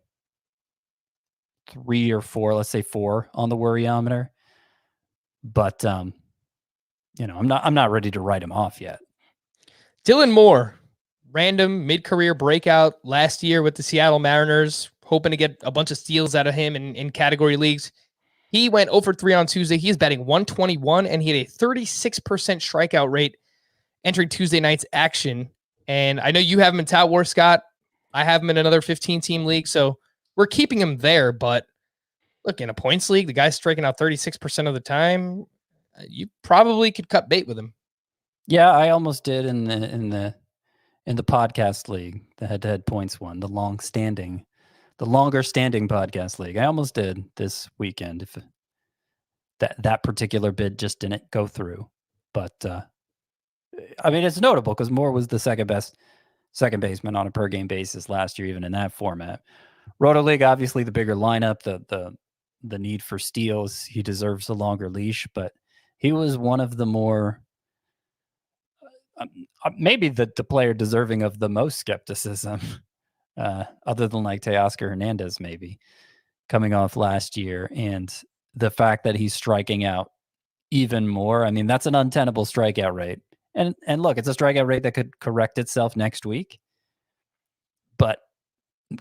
3 or 4, let's say 4 on the Worryometer. But I'm not ready to write him off yet. Dylan Moore, random mid-career breakout last year with the Seattle Mariners, hoping to get a bunch of steals out of him in category leagues. He went over 3 on Tuesday. He's batting 121, and he had a 36% strikeout rate entering Tuesday night's action. And I know you have him in Tout War, Scott. I have him in another 15-team league, so we're keeping him there. But look, in a points league, the guy's striking out 36% of the time. You probably could cut bait with him. Yeah, I almost did in the podcast league, the head-to-head points one, the longer standing podcast league. I almost did this weekend if that particular bid just didn't go through. But I mean, it's notable because Moore was the second best second baseman on a per game basis last year, even in that format. Roto League, obviously the bigger lineup, the need for steals, he deserves a longer leash, but he was one of the more maybe the player deserving of the most skepticism, other than like Teoscar Hernandez, maybe coming off last year. And the fact that he's striking out even more, I mean, that's an untenable strikeout rate. And look, it's a strikeout rate that could correct itself next week, but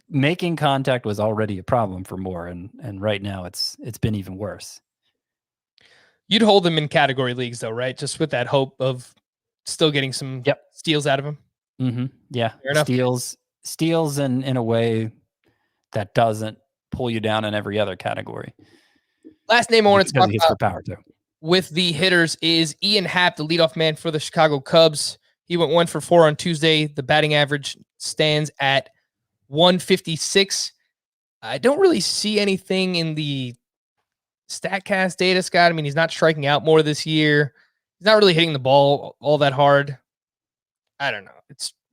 making contact was already a problem for Moore. And right now it's been even worse. You'd hold him in category leagues though, right? Just with that hope of still getting some steals out of him. Mm-hmm. Yeah. Fair enough. Steals in a way that doesn't pull you down in every other category. Last name I want to talk about for power too. With the hitters is Ian Happ, the leadoff man for the Chicago Cubs. He went 1 for 4 on Tuesday. The batting average stands at 156. I don't really see anything in the StatCast data, Scott. I mean, he's not striking out more this year. He's not really hitting the ball all that hard. I don't know.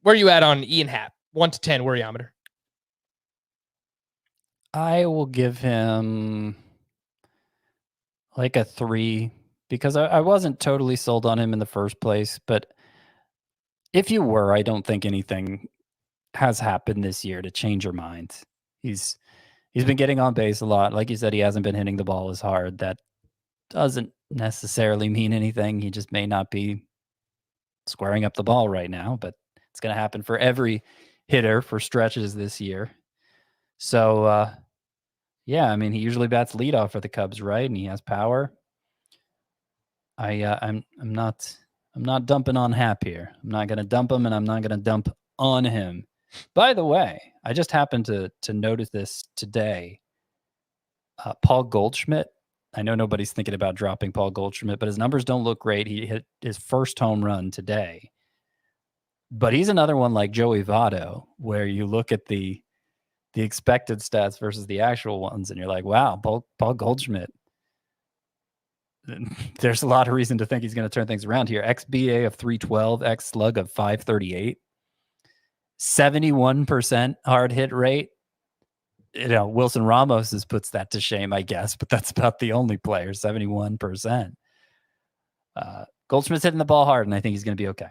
Where are you at on Ian Happ? 1 to 10 worryometer. I will give him like a 3 because I wasn't totally sold on him in the first place. But if you were, I don't think anything has happened this year to change your mind. He's been getting on base a lot. Like you said, he hasn't been hitting the ball as hard. That doesn't necessarily mean anything. He just may not be squaring up the ball right now, but it's going to happen for every hitter for stretches this year. So, yeah, I mean, he usually bats leadoff for the Cubs, right? And he has power. I'm not dumping on Happ here. I'm not going to dump him, and I'm not going to dump on him. By the way, I just happened to notice this today. Paul Goldschmidt. I know nobody's thinking about dropping Paul Goldschmidt, but his numbers don't look great. He hit his first home run today. But he's another one like Joey Votto, where you look at the expected stats versus the actual ones, and you're like, wow, Paul Goldschmidt. There's a lot of reason to think he's going to turn things around here. XBA of 312, X slug of 538, 71% hard hit rate. You know, Wilson Ramos puts that to shame, I guess, but that's about the only player, 71%. Goldschmidt's hitting the ball hard, and I think he's going to be okay.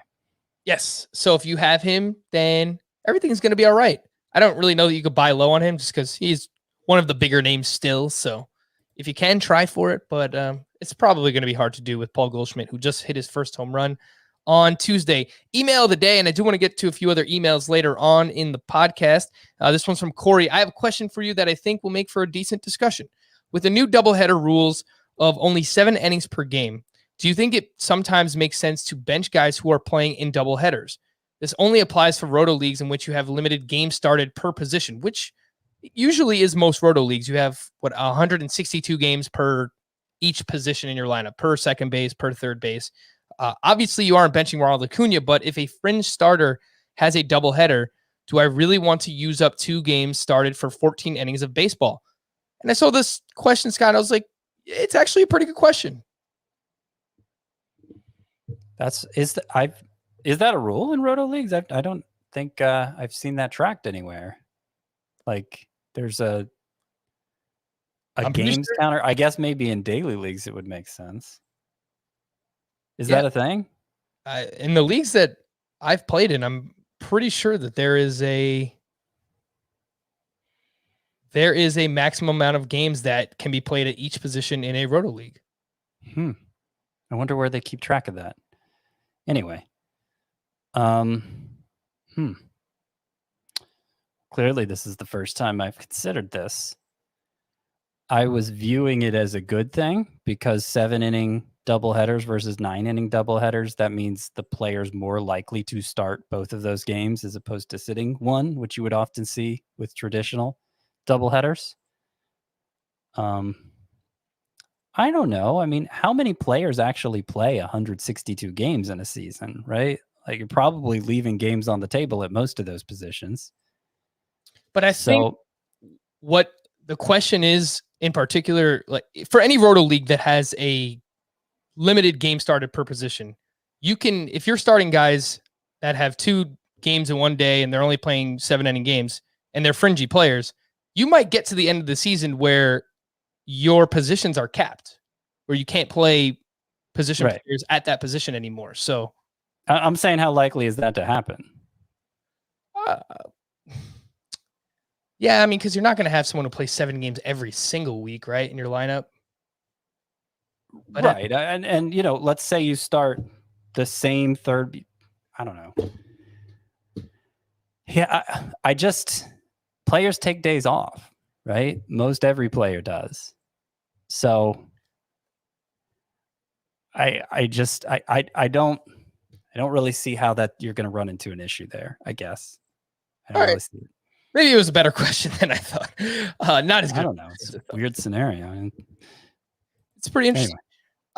Yes. So if you have him, then everything's going to be all right. I don't really know that you could buy low on him just because he's one of the bigger names still. So if you can, try for it, but it's probably going to be hard to do with Paul Goldschmidt, who just hit his first home run on Tuesday. Email of the day, and I do want to get to a few other emails later on in the podcast. This one's from Corey. I have a question for you that I think will make for a decent discussion. With the new doubleheader rules of only 7 innings per game, do you think it sometimes makes sense to bench guys who are playing in doubleheaders? This only applies for roto leagues in which you have limited games started per position, which usually is most roto leagues. You have 162 games per each position in your lineup, per second base, per third base. Obviously, you aren't benching Ronald Acuna, but if a fringe starter has a doubleheader, do I really want to use up 2 games started for 14 innings of baseball? And I saw this question, Scott. I was like, it's actually a pretty good question. Is that a rule in roto leagues? I don't think I've seen that tracked anywhere. Like there's a games counter. I guess maybe in daily leagues it would make sense. Is that a thing? In the leagues that I've played in, I'm pretty sure that there is a maximum amount of games that can be played at each position in a roto league. I wonder where they keep track of that. Anyway, clearly this is the first time I've considered this. I was viewing it as a good thing because 7-inning doubleheaders versus 9-inning doubleheaders, that means the player's more likely to start both of those games as opposed to sitting one, which you would often see with traditional doubleheaders. I don't know. I mean, how many players actually play 162 games in a season, right? Like, you're probably leaving games on the table at most of those positions. But I think what the question is in particular, like for any roto league that has a limited game started per position, you can, if you're starting guys that have 2 games in one day and they're only playing 7-inning games and they're fringy players, you might get to the end of the season where your positions are capped, where you can't play position players at that position anymore. So I'm saying, how likely is that to happen? Yeah, I mean, because you're not going to have someone who plays 7 games every single week, right, in your lineup. But right. And you know, let's say you start the same third. I don't know. Yeah, I just, players take days off, right? Most every player does. So I don't really see how that you're going to run into an issue there, I guess. I don't really see it. Maybe it was a better question than I thought. Not as good. I don't know. It's a weird scenario. I mean, it's pretty interesting.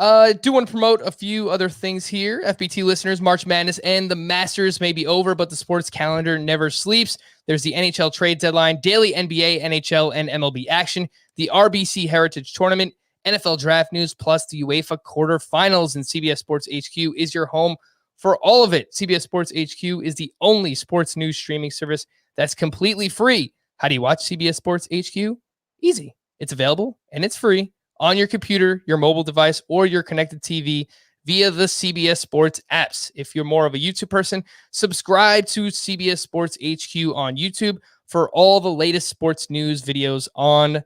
Anyway. Do want to promote a few other things here. FBT listeners, March Madness and the Masters may be over, but the sports calendar never sleeps. There's the NHL trade deadline, daily NBA, NHL, and MLB action, the RBC Heritage Tournament, NFL draft news, plus the UEFA quarterfinals. And CBS Sports HQ is your home for all of it. CBS Sports HQ is the only sports news streaming service that's completely free. How do you watch CBS Sports HQ? Easy. It's available and it's free on your computer, your mobile device, or your connected TV via the CBS Sports apps. If you're more of a YouTube person, subscribe to CBS Sports HQ on YouTube for all the latest sports news videos on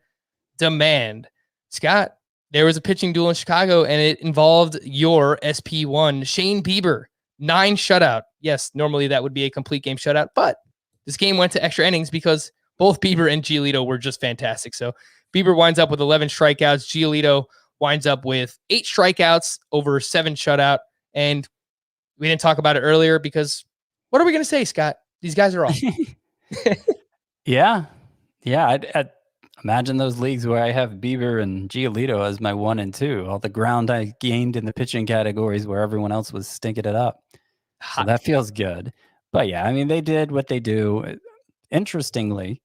demand. Scott, there was a pitching duel in Chicago, and it involved your SP1, Shane Bieber, 9 shutout. Yes, normally that would be a complete game shutout, but this game went to extra innings because both Bieber and Giolito were just fantastic. So Bieber winds up with 11 strikeouts. Giolito winds up with 8 strikeouts over 7 shutout. And we didn't talk about it earlier because what are we going to say, Scott? These guys are off. Yeah. I'd imagine those leagues where I have Bieber and Giolito as my 1 and 2. All the ground I gained in the pitching categories where everyone else was stinking it up. So that feels good. But yeah, I mean, they did what they do. Interestingly,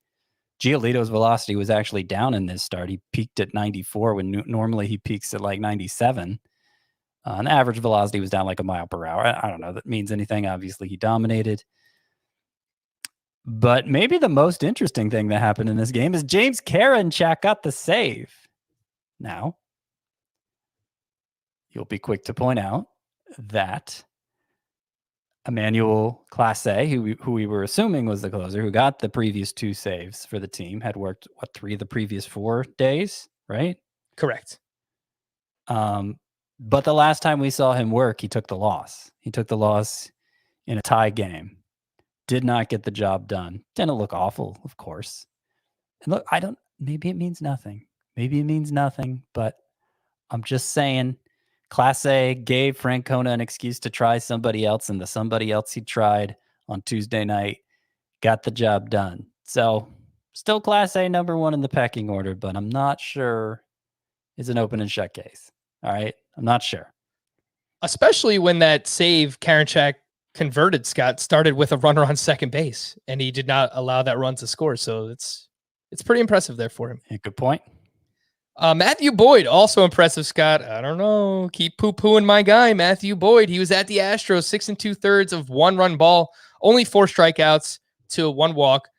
Giolito's velocity was actually down in this start. He peaked at 94 when normally he peaks at like 97. And the average velocity was down like a mile per hour. I don't know if that means anything. Obviously, he dominated. But maybe the most interesting thing that happened in this game is James Karinchak got the save. Now, you'll be quick to point out that Emmanuel Clase, who we were assuming was the closer, who got the previous 2 saves for the team, had worked, 3 of the previous 4 days, right? Correct. But the last time we saw him work, he took the loss. He took the loss in a tie game. Did not get the job done. Didn't look awful, of course. And look, maybe it means nothing. Maybe it means nothing, but I'm just saying, Class A gave Francona an excuse to try somebody else, and the somebody else he tried on Tuesday night got the job done. So still Class A number 1 in the pecking order, but I'm not sure it's an open and shut case. All right? I'm not sure. Especially when that save Karinchak converted, Scott, started with a runner on second base, and he did not allow that run to score. So it's pretty impressive there for him. Yeah, good point. Matthew Boyd, also impressive, Scott. I don't know. Keep poo-pooing my guy, Matthew Boyd. He was at the Astros, 6 2/3 of 1-run ball, only 4 strikeouts to 1 walk,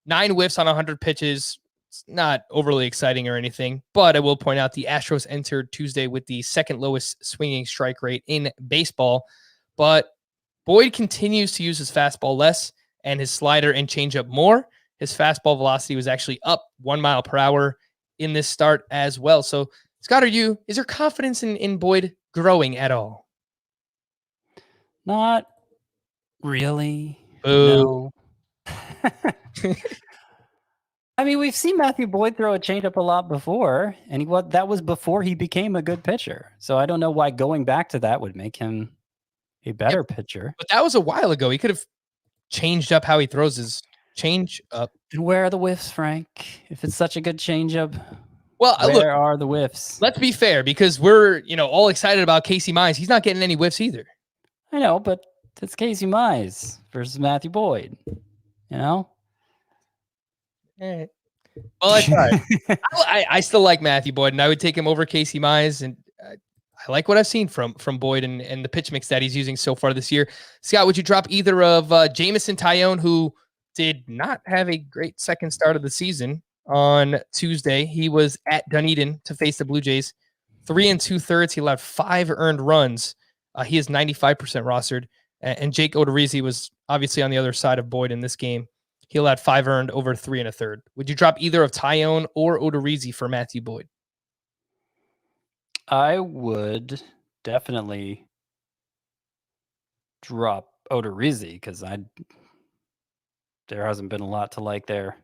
9 whiffs on 100 pitches. It's not overly exciting or anything, but I will point out the Astros entered Tuesday with the 2nd lowest swinging strike rate in baseball. But Boyd continues to use his fastball less and his slider and changeup more. His fastball velocity was actually up 1 mile per hour in this start as well. So, Scott, is your confidence in Boyd growing at all? Not really. Boo. No. I mean, we've seen Matthew Boyd throw a changeup a lot before, and that was before he became a good pitcher. So I don't know why going back to that would make him a better pitcher. But that was a while ago. He could have changed up how he throws his change up. And where are the whiffs, Frank? If it's such a good changeup, well, where are the whiffs? Let's be fair, because we're all excited about Casey Mize. He's not getting any whiffs either. I know, but it's Casey Mize versus Matthew Boyd. All right. Well, I tried. I still like Matthew Boyd, and I would take him over Casey Mize, and I like what I've seen from Boyd and the pitch mix that he's using so far this year. Scott, would you drop either of Jamison Tyone, who did not have a great second start of the season on Tuesday? He was at Dunedin to face the Blue Jays. 3 2/3. He allowed 5 earned runs. He is 95% rostered. And Jake Odorizzi was obviously on the other side of Boyd in this game. He allowed 5 earned over 3 1/3. Would you drop either of Tyone or Odorizzi for Matthew Boyd? I would definitely drop Odorizzi because there hasn't been a lot to like there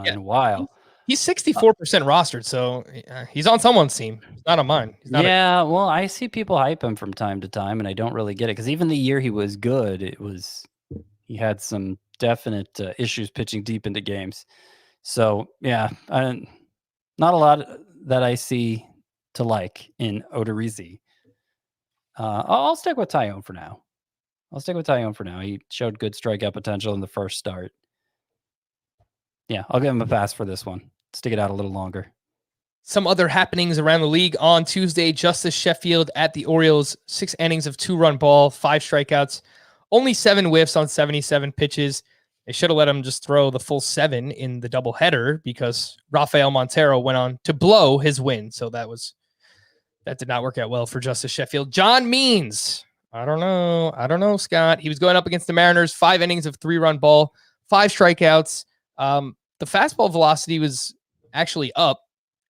in a while. He's 64% rostered, so he's on someone's team. He's not on mine. Well, I see people hype him from time to time, and I don't really get it because even the year he was good, he had some definite issues pitching deep into games. So yeah, not a lot that I see to like in Odorizzi. I'll stick with Tyone for now. He showed good strikeout potential in the first start. Yeah, I'll give him a pass for this one. Stick it out a little longer. Some other happenings around the league on Tuesday. Justice Sheffield at the Orioles, 6 innings of 2-run ball, 5 strikeouts, only 7 whiffs on 77 pitches. They should have let him just throw the full 7 in the doubleheader because Rafael Montero went on to blow his win. So that did not work out well for Justice Sheffield. John Means. I don't know, Scott. He was going up against the Mariners, 5 innings of 3-run ball, 5 strikeouts. The fastball velocity was actually up,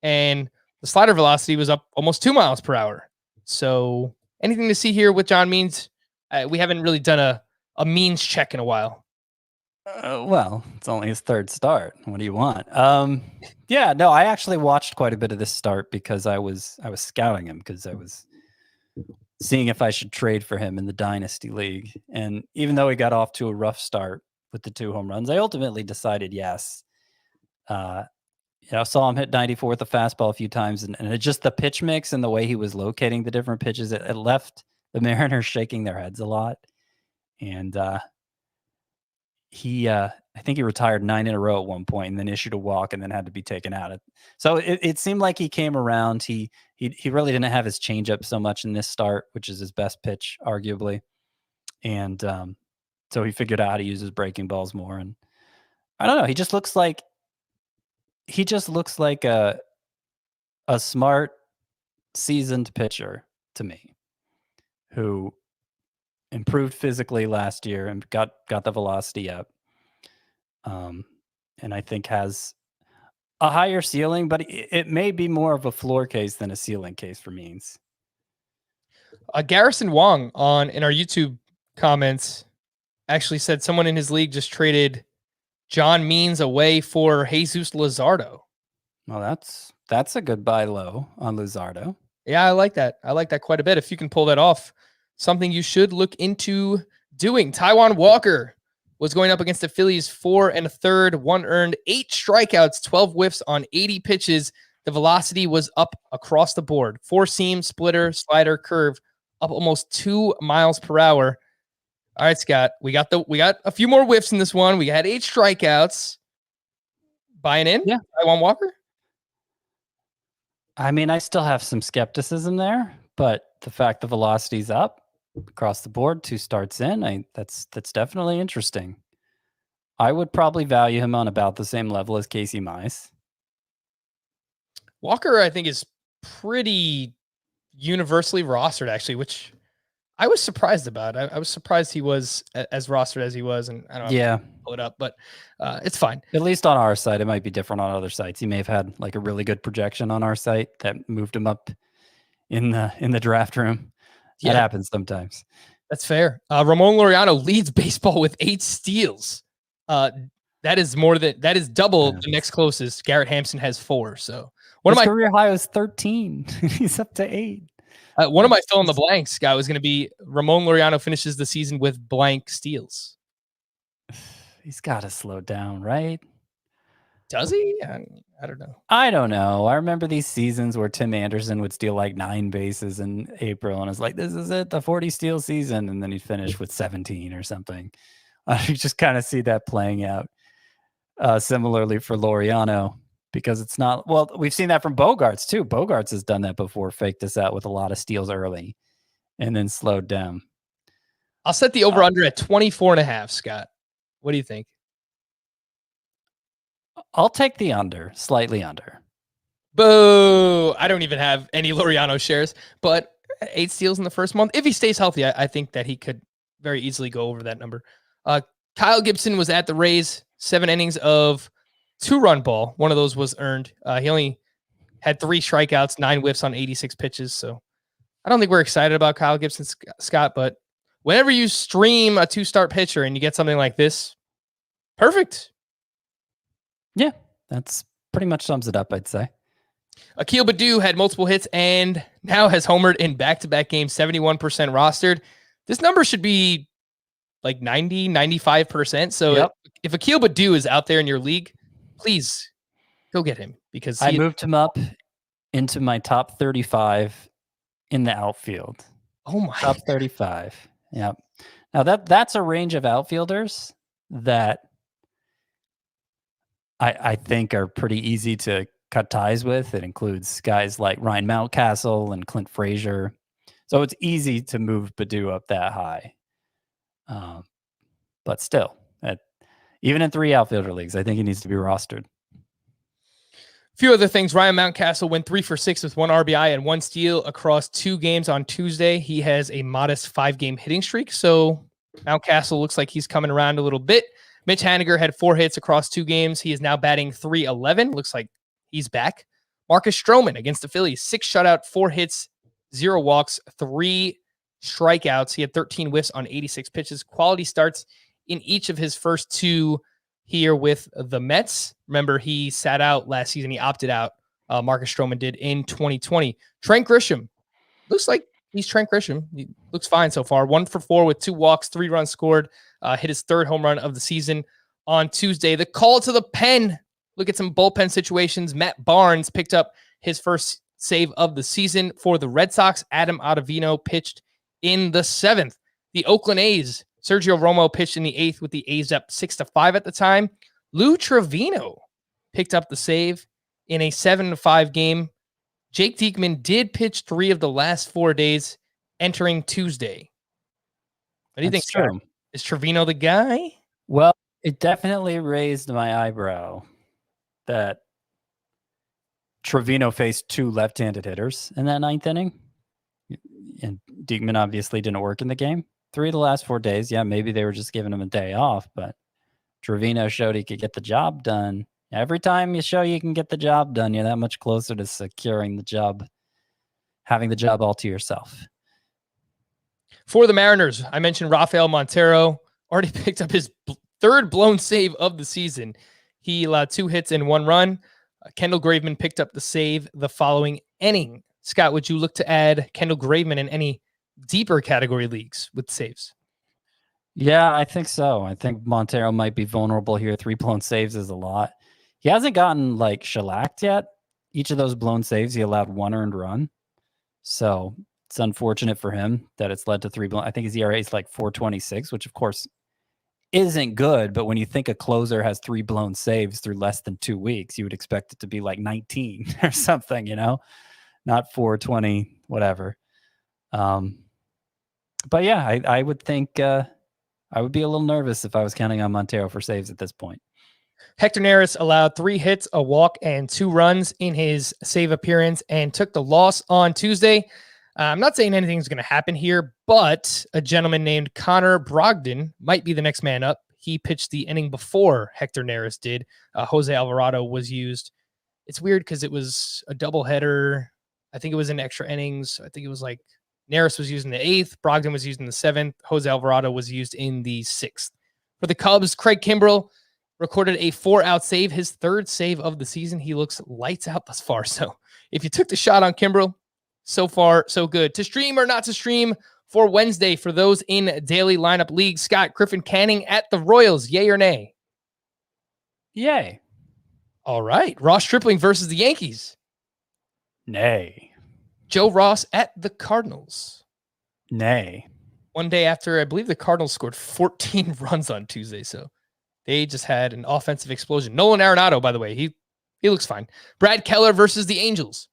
and the slider velocity was up almost 2 miles per hour. So anything to see here with John Means? We haven't really done a Means check in a while. Well, it's only his 3rd start. What do you want? Yeah, no, I actually watched quite a bit of this start because I was scouting him because I was seeing if I should trade for him in the Dynasty League. And even though he got off to a rough start with the 2 home runs, I ultimately decided yes. I saw him hit 94 with the fastball a few times, and it just the pitch mix and the way he was locating the different pitches, it left the Mariners shaking their heads a lot. And I think he retired 9 in a row at one point and then issued a walk and then had to be taken out. So it seemed like he came around. He really didn't have his changeup so much in this start, which is his best pitch, arguably. And so he figured out how to use his breaking balls more. And I don't know. He just looks like a smart, seasoned pitcher to me who improved physically last year and got the velocity up. And I think has a higher ceiling, but it may be more of a floor case than a ceiling case for Means. Garrison Wong in our YouTube comments actually said someone in his league just traded John Means away for Jesus Luzardo. Well, that's a good buy low on Luzardo. Yeah, I like that. I like that quite a bit. If you can pull that off, something you should look into doing. Taiwan Walker was going up against the Phillies, 4 1/3, 1 earned, 8 strikeouts, 12 whiffs on 80 pitches. The velocity was up across the board. 4-seam, splitter, slider, curve, up almost 2 miles per hour. All right, Scott, we got a few more whiffs in this one. We had 8 strikeouts. Buying in? Yeah. Taiwan Walker? I mean, I still have some skepticism there, but the fact the velocity's up across the board, 2 starts in, that's definitely interesting. I would probably value him on about the same level as Casey Mize. Walker, I think, is pretty universally rostered, actually, which I was surprised about. I was surprised he was as rostered as he was, and I don't know pull it up, but it's fine. At least on our site, it might be different on other sites. He may have had like a really good projection on our site that moved him up in the draft room. That happens sometimes. That's fair. Ramon Laureano leads baseball with 8 steals. That is double the next closest. Garrett Hampson has 4. So his career high was 13. He's up to 8. One of my fill in the blanks, Scott, was going to be Ramon Laureano finishes the season with blank steals. He's got to slow down, right? Does he? I don't know. I don't know. I remember these seasons where Tim Anderson would steal like 9 bases in April, and it's like, this is it, the 40 steal season, and then he'd finish with 17 or something. You just kind of see that playing out. Similarly for Laureano, because it's not, well, we've seen that from Bogarts too. Bogarts has done that before, faked this out with a lot of steals early and then slowed down. I'll set the over-under at 24.5, Scott. What do you think? I'll take the under, slightly under. Boo! I don't even have any Laureano shares, but 8 steals in the first month. If he stays healthy, I think that he could very easily go over that number. Kyle Gibson was at the Rays, 7 innings of 2-run ball. One of those was earned. He only had 3 strikeouts, 9 whiffs on 86 pitches. So I don't think we're excited about Kyle Gibson, Scott, but whenever you stream a 2-start pitcher and you get something like this, perfect. Yeah, that's pretty much sums it up, I'd say. Akil Baddoo had multiple hits and now has homered in back-to-back games, 71% rostered. This number should be like 90, 95%. So if Akil Baddoo is out there in your league, please go get him, because I moved him up into my top 35 in the outfield. Oh my. Top 35. Yeah. Now that's a range of outfielders that I think are pretty easy to cut ties with. It includes guys like Ryan Mountcastle and Clint Frazier. So it's easy to move Baddoo up that high. But still, even in 3 outfielder leagues, I think he needs to be rostered. A few other things. Ryan Mountcastle went 3 for 6 with 1 RBI and 1 steal across 2 games on Tuesday. He has a modest 5-game hitting streak, so Mountcastle looks like he's coming around a little bit. Mitch Haniger had 4 hits across 2 games. He is now batting .311. Looks like he's back. Marcus Strowman against the Phillies, 6 shutout, 4 hits, 0 walks, 3 strikeouts. He had 13 whiffs on 86 pitches. Quality starts in each of his first 2 here with the Mets. Remember, he sat out last season. He opted out. Marcus Strowman did in 2020. Trent Grisham. Looks like he's Trent Grisham. He looks fine so far. 1 for 4 with 2 walks, 3 runs scored. Hit his 3rd home run of the season on Tuesday. The call to the pen. Look at some bullpen situations. Matt Barnes picked up his first save of the season for the Red Sox. Adam Ottavino pitched in the 7th. The Oakland A's. Sergio Romo pitched in the 8th with the A's up 6-5 at the time. Lou Trevino picked up the save in a 7-5 game. Jake Diekman did pitch 3 of the last 4 days entering Tuesday. What do you think, Scott? Is Trevino the guy? Well, it definitely raised my eyebrow that Trevino faced 2 left-handed hitters in that 9th inning. And Diekman obviously didn't work in the game. 3 of the last 4 days, yeah, maybe they were just giving him a day off, but Trevino showed he could get the job done. Every time you show you can get the job done, you're that much closer to securing the job, having the job all to yourself. For the Mariners, I mentioned Rafael Montero already picked up his 3rd blown save of the season. He allowed 2 hits and 1 run. Kendall Graveman picked up the save the following inning. Scott, would you look to add Kendall Graveman in any deeper category leagues with saves? Yeah, I think so. I think Montero might be vulnerable here. 3 blown saves is a lot. He hasn't gotten like shellacked yet. Each of those blown saves, he allowed 1 earned run. So it's unfortunate for him that it's led to 3 blown. I think his ERA is like 4.26, which of course isn't good. But when you think a closer has 3 blown saves through less than 2 weeks, you would expect it to be like 19 or something, not 4.20, whatever. But yeah, I would think I would be a little nervous if I was counting on Montero for saves at this point. Hector Neris allowed 3 hits, a walk, and 2 runs in his save appearance and took the loss on Tuesday. I'm not saying anything's going to happen here, but a gentleman named Connor Brogdon might be the next man up. He pitched the inning before Hector Neris did. Jose Alvarado was used. It's weird because it was a doubleheader. I think it was in extra innings. I think it was like Neris was used in the 8th. Brogdon was used in the 7th. Jose Alvarado was used in the 6th. For the Cubs, Craig Kimbrell recorded a 4-out save, his 3rd save of the season. He looks lights out thus far. So if you took the shot on Kimbrel, so far, so good. To stream or not to stream for Wednesday for those in daily lineup league, Scott, Griffin Canning at the Royals, yay or nay? Yay. All right. Ross Stripling versus the Yankees. Nay. Joe Ross at the Cardinals. Nay. One day after, I believe the Cardinals scored 14 runs on Tuesday, so they just had an offensive explosion. Nolan Arenado, by the way, he looks fine. Brad Keller versus the Angels.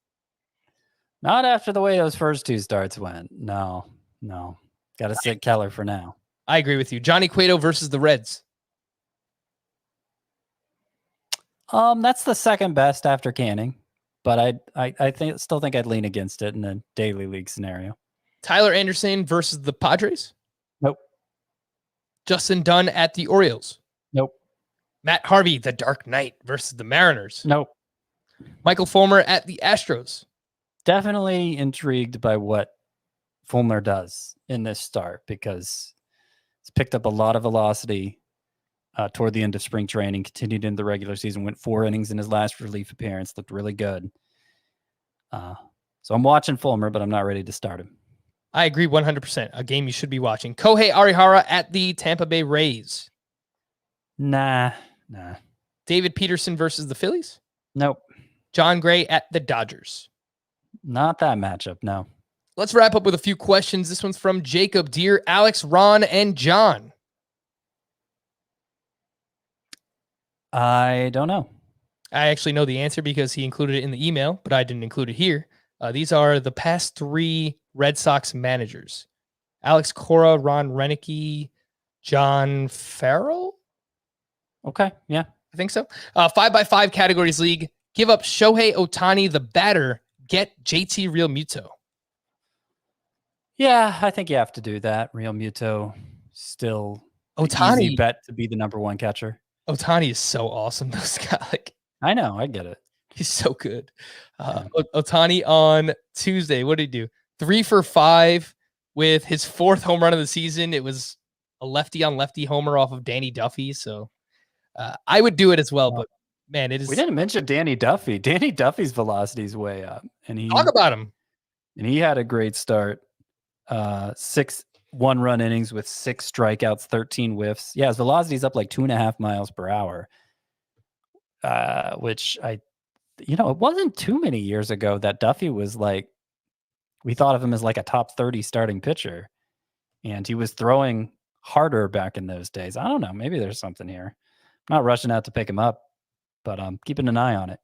Not after the way those first 2 starts went. No. Got to sit Keller for now. I agree with you. Johnny Cueto versus the Reds. That's the second best after Canning, but I still think I'd lean against it in a daily league scenario. Tyler Anderson versus the Padres. Nope. Justin Dunn at the Orioles. Nope. Matt Harvey, the Dark Knight versus the Mariners. Nope. Michael Fulmer at the Astros. Definitely intrigued by what Fulmer does in this start because it's picked up a lot of velocity toward the end of spring training, continued in the regular season, went 4 innings in his last relief appearance, looked really good. So I'm watching Fulmer, but I'm not ready to start him. I agree 100%. A game you should be watching. Kohei Arihara at the Tampa Bay Rays. Nah. David Peterson versus the Phillies. Nope. John Gray at the Dodgers. Not that matchup, no. Let's wrap up with a few questions. This one's from Jacob. Dear Alex, Ron, and John. I don't know. I actually know the answer because he included it in the email, but I didn't include it here. These are the past 3 Red Sox managers. Alex Cora, Ron Renicky, John Farrell. Okay, yeah. I think so. 5x5 categories league. Give up Shohei Ohtani, the batter. Get JT Real Muto. Yeah, I think you have to do that. Real Muto still Ohtani easy bet to be the number 1 catcher. Ohtani is so awesome. This guy, like, I know, I get it. he's so good. Ohtani on Tuesday, what did he do? 3 for 5 with his 4th home run of the season. It was a lefty on lefty homer off of Danny Duffy. So I would do it as well, but man, it is. We didn't mention Danny Duffy. Danny Duffy's velocity is way up, and Talk about him. And he had a great start. 6 1-run innings with 6 strikeouts, 13 whiffs. Yeah, his velocity's up like 2.5 miles per hour. Which it wasn't too many years ago that Duffy was like, we thought of him as like a top 30 starting pitcher, and he was throwing harder back in those days. I don't know. Maybe there's something here. I'm not rushing out to pick him up, but I'm keeping an eye on it.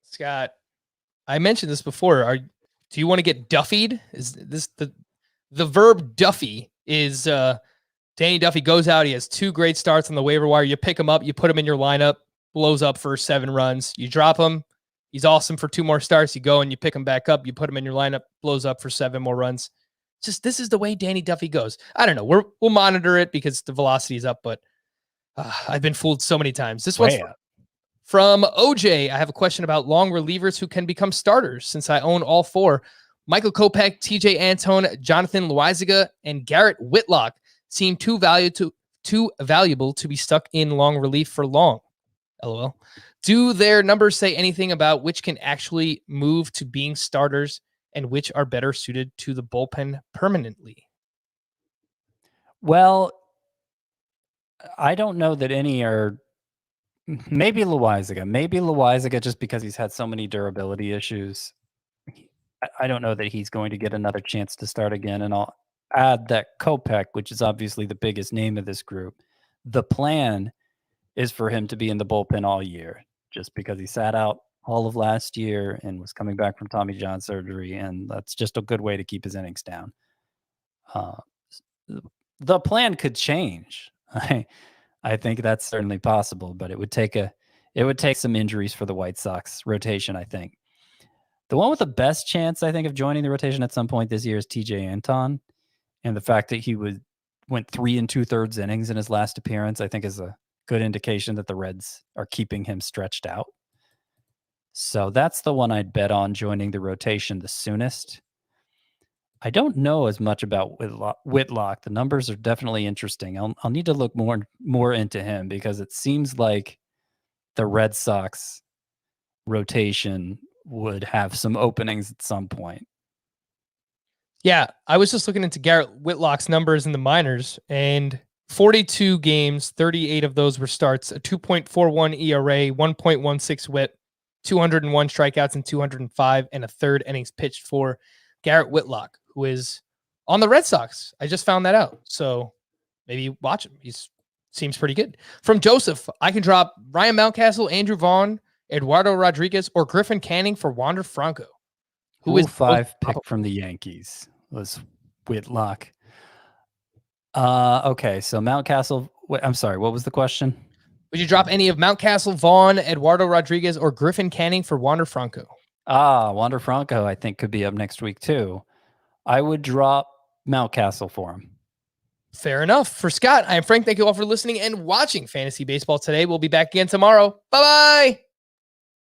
Scott, I mentioned this before. Do you want to get Duffied? Is this the verb Duffy is Danny Duffy goes out. He has 2 great starts on the waiver wire. You pick him up, you put him in your lineup, blows up for 7 runs. You drop him. He's awesome for 2 more starts. You go and you pick him back up. You put him in your lineup, blows up for 7 more runs. This is the way Danny Duffy goes. I don't know. We'll monitor it because the velocity is up, but I've been fooled so many times. This one's from OJ. I have a question about long relievers who can become starters since I own all 4. Michael Kopech, TJ Anton, Jonathan Loizaga, and Garrett Whitlock seem too valuable to be stuck in long relief for long. LOL. Do their numbers say anything about which can actually move to being starters and which are better suited to the bullpen permanently? Well, I don't know that any are. Maybe Loizaga just because he's had so many durability issues. I don't know that he's going to get another chance to start again. And I'll add that Kopech, which is obviously the biggest name of this group, the plan is for him to be in the bullpen all year, just because he sat out all of last year and was coming back from Tommy John surgery. And that's just a good way to keep his innings down. The plan could change. I think that's certainly possible, but it would take some injuries for the White Sox rotation, I think. The one with the best chance, I think, of joining the rotation at some point this year is TJ Anton. And the fact that he went 3 2/3 innings in his last appearance, I think is a good indication that the Reds are keeping him stretched out. So that's the one I'd bet on joining the rotation the soonest. I don't know as much about Whitlock. The numbers are definitely interesting. I'll need to look more into him because it seems like the Red Sox rotation would have some openings at some point. Yeah, I was just looking into Garrett Whitlock's numbers in the minors, and 42 games, 38 of those were starts, a 2.41 ERA, 1.16 WHIP, 201 strikeouts and 205 and a third innings pitched for Garrett Whitlock, who is on the Red Sox. I just found that out. So maybe watch him. He seems pretty good. From Joseph, I can drop Ryan Mountcastle, Andrew Vaughn, Eduardo Rodriguez, or Griffin Canning for Wander Franco. Who is 5 pick from the Yankees was Whitlock. Okay, so Mountcastle. I'm sorry, what was the question? Would you drop any of Mountcastle, Vaughn, Eduardo Rodriguez, or Griffin Canning for Wander Franco? Wander Franco, I think, could be up next week too. I would drop Mountcastle for him. Fair enough. For Scott, I am Frank. Thank you all for listening and watching Fantasy Baseball today. We'll be back again tomorrow. Bye-bye.